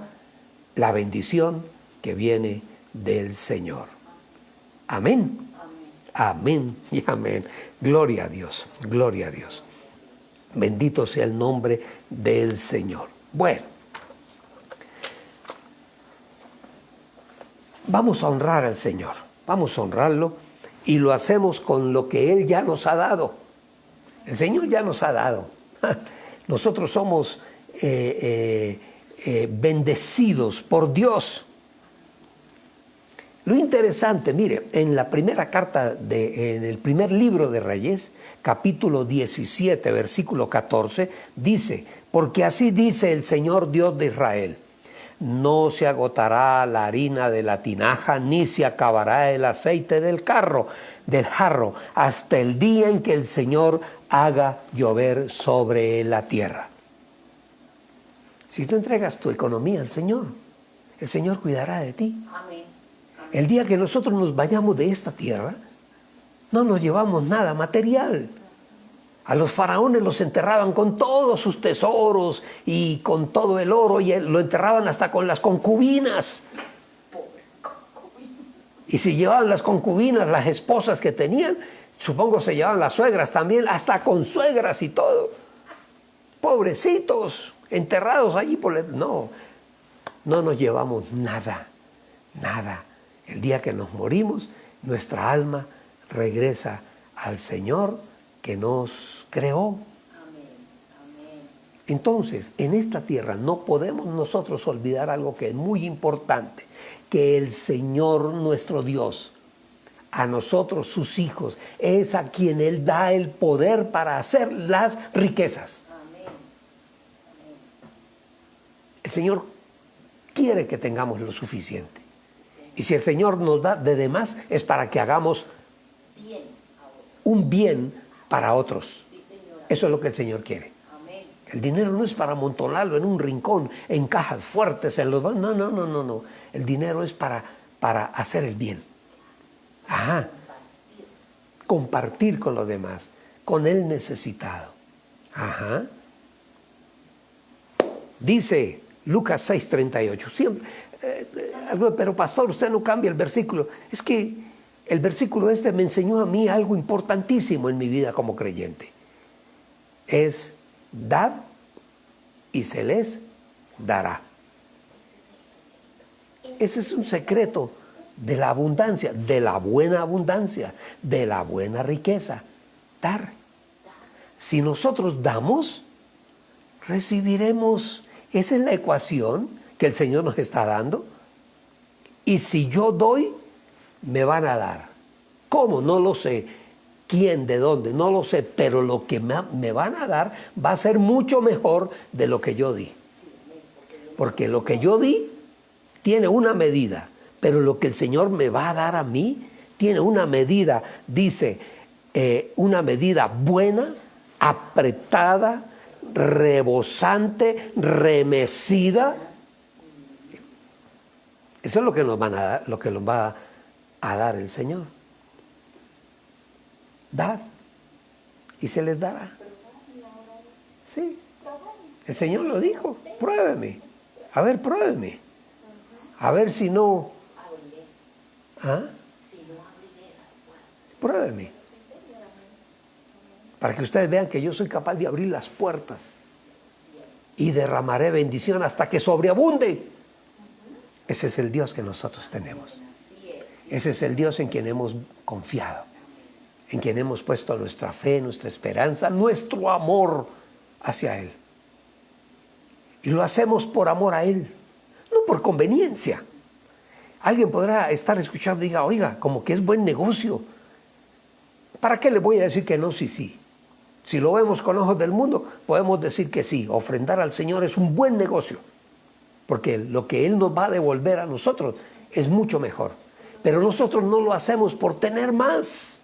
la bendición que viene del Señor. Amén. Amén y amén. Gloria a Dios, gloria a Dios. Bendito sea el nombre del Señor. Bueno, vamos a honrar al Señor, vamos a honrarlo y lo hacemos con lo que Él ya nos ha dado. El Señor ya nos ha dado. Nosotros somos bendecidos por Dios. Lo interesante, mire, en la primera carta, en el primer libro de Reyes, capítulo 17, versículo 14, dice, porque así dice el Señor Dios de Israel, no se agotará la harina de la tinaja, ni se acabará el aceite del jarro, hasta el día en que el Señor haga llover sobre la tierra. Si tú entregas tu economía al Señor, el Señor cuidará de ti. Amén. El día que nosotros nos vayamos de esta tierra, no nos llevamos nada material. A los faraones los enterraban con todos sus tesoros y con todo el oro, y lo enterraban hasta con las concubinas. Y si llevaban las concubinas, las esposas que tenían, supongo se llevaban las suegras también, hasta con suegras y todo. Pobrecitos, enterrados allí no nos llevamos nada, nada. El día que nos morimos, nuestra alma regresa al Señor que nos creó. Entonces, en esta tierra no podemos nosotros olvidar algo que es muy importante, que el Señor nuestro Dios, a nosotros sus hijos, es a quien Él da el poder para hacer las riquezas. El Señor quiere que tengamos lo suficiente. Y si el Señor nos da de demás, es para que hagamos un bien para otros. Eso es lo que el Señor quiere. El dinero no es para amontonarlo en un rincón, en cajas fuertes, en los bancos. No. El dinero es para hacer el bien. Ajá. Compartir con los demás, con el necesitado. Ajá. Dice Lucas 6:38. Siempre, pero pastor, usted no cambia el versículo. Es que el versículo me enseñó a mí algo importantísimo en mi vida como creyente. Es dad y se les dará. Ese es un secreto de la abundancia, de la buena abundancia, de la buena riqueza. Dar. Si nosotros damos, recibiremos. Esa es la ecuación que el Señor nos está dando. Y si yo doy, me van a dar. ¿Cómo? No lo sé. ¿Quién? ¿De dónde? No lo sé. Pero lo que me van a dar va a ser mucho mejor de lo que yo di. Porque lo que yo di tiene una medida. Pero lo que el Señor me va a dar a mí tiene una medida. Dice, una medida buena, apretada, rebosante, remecida. Eso es lo que nos van a dar, lo que nos va a dar el Señor. Dad y se les dará. Sí, el Señor lo dijo. Pruébeme. A ver, pruébeme. A ver si no. ¿Ah? Pruébeme. Para que ustedes vean que yo soy capaz de abrir las puertas y derramaré bendición hasta que sobreabunde. Ese es el Dios que nosotros tenemos. Ese es el Dios en quien hemos confiado, en quien hemos puesto nuestra fe, nuestra esperanza, nuestro amor hacia Él. Y lo hacemos por amor a Él, no por conveniencia. Alguien podrá estar escuchando y diga, oiga, como que es buen negocio. ¿Para qué le voy a decir que no? Sí. Si lo vemos con ojos del mundo, podemos decir que sí. Ofrendar al Señor es un buen negocio, porque lo que Él nos va a devolver a nosotros es mucho mejor. Pero nosotros no lo hacemos por tener más.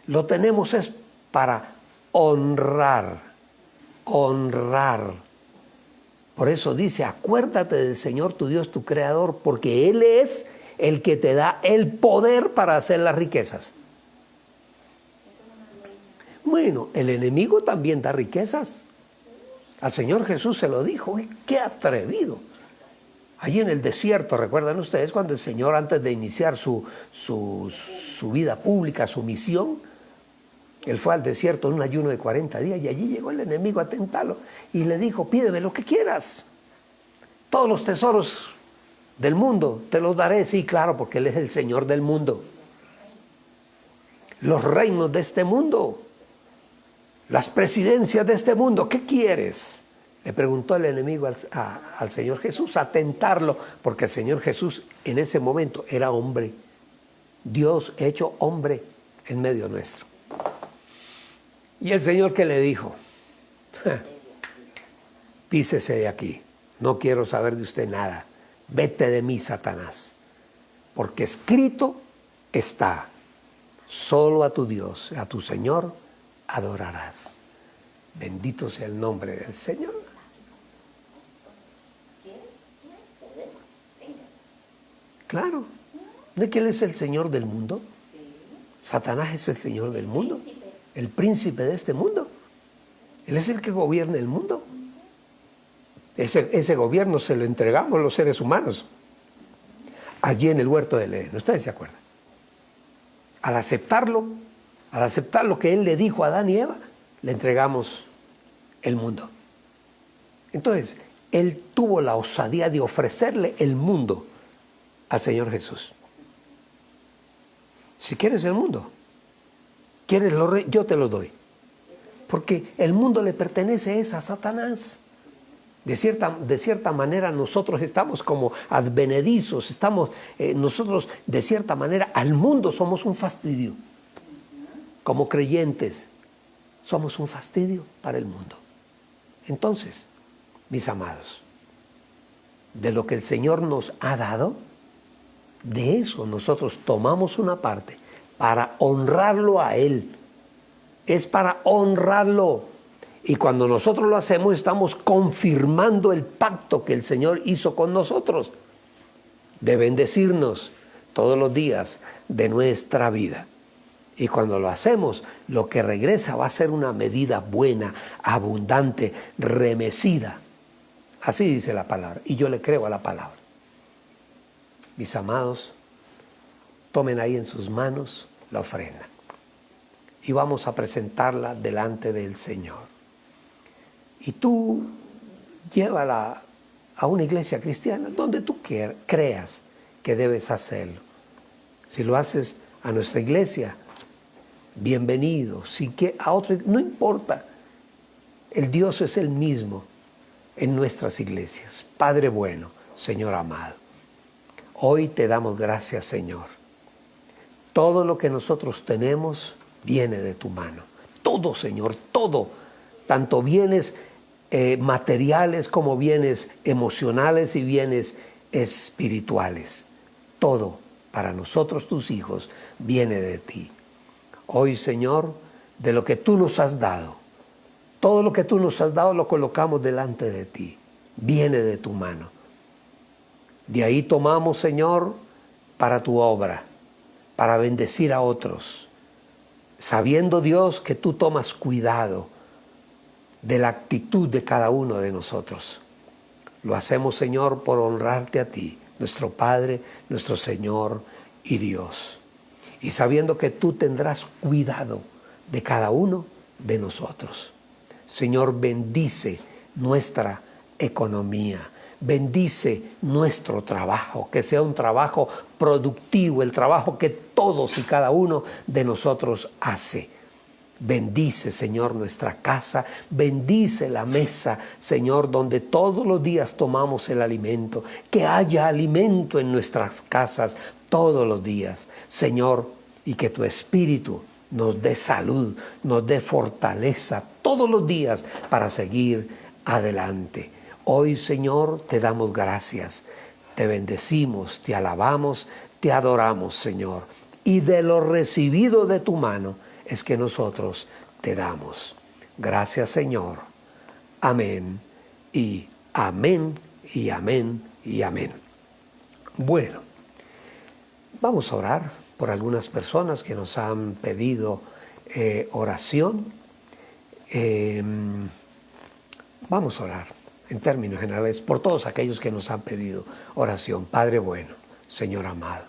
Lo tenemos es para honrar, honrar. Por eso dice, acuérdate del Señor tu Dios, tu Creador, porque Él es el que te da el poder para hacer las riquezas. Bueno, el enemigo también da riquezas. Al Señor Jesús se lo dijo. ¡Uy, qué atrevido! Allí en el desierto, ¿recuerdan ustedes cuando el Señor, antes de iniciar su vida pública, su misión, Él fue al desierto en un ayuno de 40 días y allí llegó el enemigo a tentarlo y le dijo, pídeme lo que quieras. Todos los tesoros del mundo te los daré. Sí, claro, porque Él es el Señor del mundo. Los reinos de este mundo, las presidencias de este mundo, ¿qué quieres? Le preguntó el enemigo al Señor Jesús, a tentarlo, porque el Señor Jesús en ese momento era hombre, Dios hecho hombre en medio nuestro. Y el Señor, ¿qué le dijo? Písese de aquí, no quiero saber de usted nada, vete de mí, Satanás, porque escrito está, solo a tu Dios, a tu Señor, adorarás. Bendito sea el nombre del Señor. Claro, ¿no es que Él es el Señor del mundo? Satanás es el Señor del mundo, el príncipe de este mundo. Él es el que gobierna el mundo. Ese gobierno se lo entregamos los seres humanos allí en el huerto del Edén. ¿Ustedes se acuerdan? Al aceptar lo que Él le dijo a Adán y Eva, le entregamos el mundo. Entonces, Él tuvo la osadía de ofrecerle el mundo al Señor Jesús. Si quieres el mundo, quieres los reyes, yo te lo doy. Porque el mundo le pertenece a Satanás. De cierta manera nosotros estamos como advenedizos, nosotros de cierta manera al mundo somos un fastidio. Como creyentes somos un fastidio para el mundo. Entonces, mis amados, de lo que el Señor nos ha dado, de eso nosotros tomamos una parte para honrarlo a Él. Es para honrarlo. Y cuando nosotros lo hacemos, estamos confirmando el pacto que el Señor hizo con nosotros de bendecirnos todos los días de nuestra vida. Y cuando lo hacemos, lo que regresa va a ser una medida buena, abundante, remecida. Así dice la palabra. Y yo le creo a la palabra. Mis amados, tomen ahí en sus manos la ofrenda. Y vamos a presentarla delante del Señor. Y tú llévala a una iglesia cristiana donde tú creas que debes hacerlo. Si lo haces a nuestra iglesia, bienvenido. Si que a otra, no importa. El Dios es el mismo en nuestras iglesias. Padre bueno, Señor amado. Hoy te damos gracias, Señor. Todo lo que nosotros tenemos viene de tu mano. Todo, Señor, todo. Tanto bienes materiales como bienes emocionales y bienes espirituales. Todo para nosotros, tus hijos, viene de ti. Hoy, Señor, de lo que tú nos has dado, todo lo que tú nos has dado lo colocamos delante de ti. Viene de tu mano. De ahí tomamos, Señor, para tu obra, para bendecir a otros, sabiendo, Dios, que tú tomas cuidado de la actitud de cada uno de nosotros. Lo hacemos, Señor, por honrarte a ti, nuestro Padre, nuestro Señor y Dios. Y sabiendo que tú tendrás cuidado de cada uno de nosotros. Señor, bendice nuestra economía. Bendice nuestro trabajo, que sea un trabajo productivo, el trabajo que todos y cada uno de nosotros hace. Bendice, Señor, nuestra casa, bendice la mesa, Señor, donde todos los días tomamos el alimento, que haya alimento en nuestras casas todos los días, Señor, y que tu Espíritu nos dé salud, nos dé fortaleza todos los días para seguir adelante. Hoy, Señor, te damos gracias, te bendecimos, te alabamos, te adoramos, Señor, y de lo recibido de tu mano es que nosotros te damos. Gracias, Señor. Amén y amén y amén y amén. Bueno, vamos a orar por algunas personas que nos han pedido oración. Vamos a orar en términos generales por todos aquellos que nos han pedido oración. Padre bueno, Señor amado,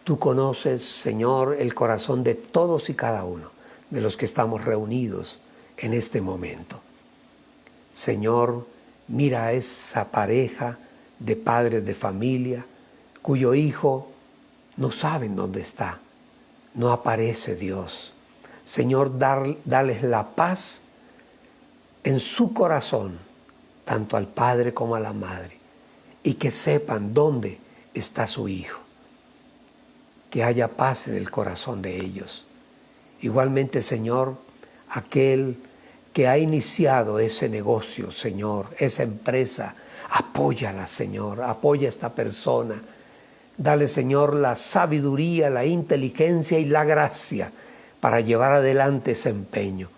tú conoces, Señor, el corazón de todos y cada uno de los que estamos reunidos en este momento. Señor, mira a esa pareja de padres de familia cuyo hijo no saben dónde está, no aparece, Dios. Señor, dales la paz en su corazón, tanto al padre como a la madre, y que sepan dónde está su hijo. Que haya paz en el corazón de ellos. Igualmente, Señor, aquel que ha iniciado ese negocio, Señor, esa empresa, apóyala, Señor, apoya a esta persona. Dale, Señor, la sabiduría, la inteligencia y la gracia para llevar adelante ese empeño,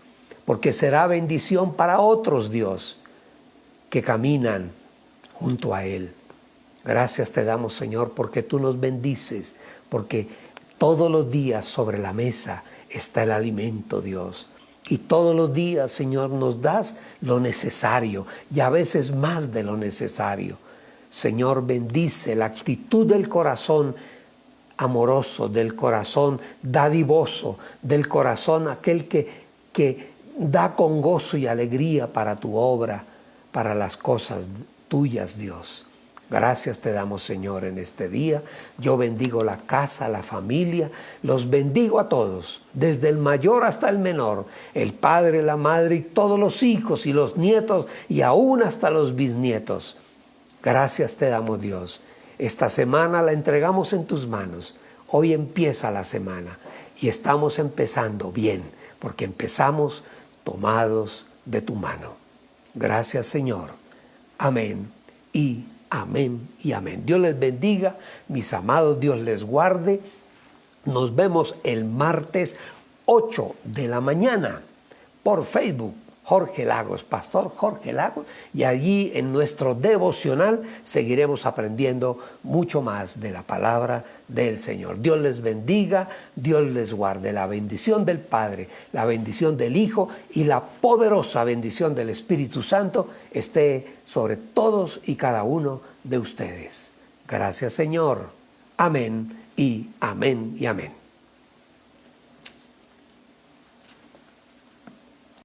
porque será bendición para otros, Dios, que caminan junto a Él. Gracias te damos, Señor, porque tú nos bendices, porque todos los días sobre la mesa está el alimento, Dios. Y todos los días, Señor, nos das lo necesario y a veces más de lo necesario. Señor, bendice la actitud del corazón amoroso, del corazón dadivoso, del corazón aquel que da con gozo y alegría para tu obra, para las cosas tuyas, Dios. Gracias te damos, Señor, en este día. Yo bendigo la casa, la familia, los bendigo a todos, desde el mayor hasta el menor, el padre, la madre y todos los hijos y los nietos y aún hasta los bisnietos. Gracias te damos, Dios. Esta semana la entregamos en tus manos. Hoy empieza la semana y estamos empezando bien, porque empezamos tomados de tu mano. Gracias, Señor. Amén y amén y amén. Dios les bendiga, mis amados, Dios les guarde. Nos vemos el martes 8 de la mañana por Facebook. Jorge Lagos, Pastor Jorge Lagos, y allí en nuestro devocional seguiremos aprendiendo mucho más de la palabra del Señor. Dios les bendiga, Dios les guarde. La bendición del Padre, la bendición del Hijo y la poderosa bendición del Espíritu Santo esté sobre todos y cada uno de ustedes. Gracias, Señor. Amén y amén y amén.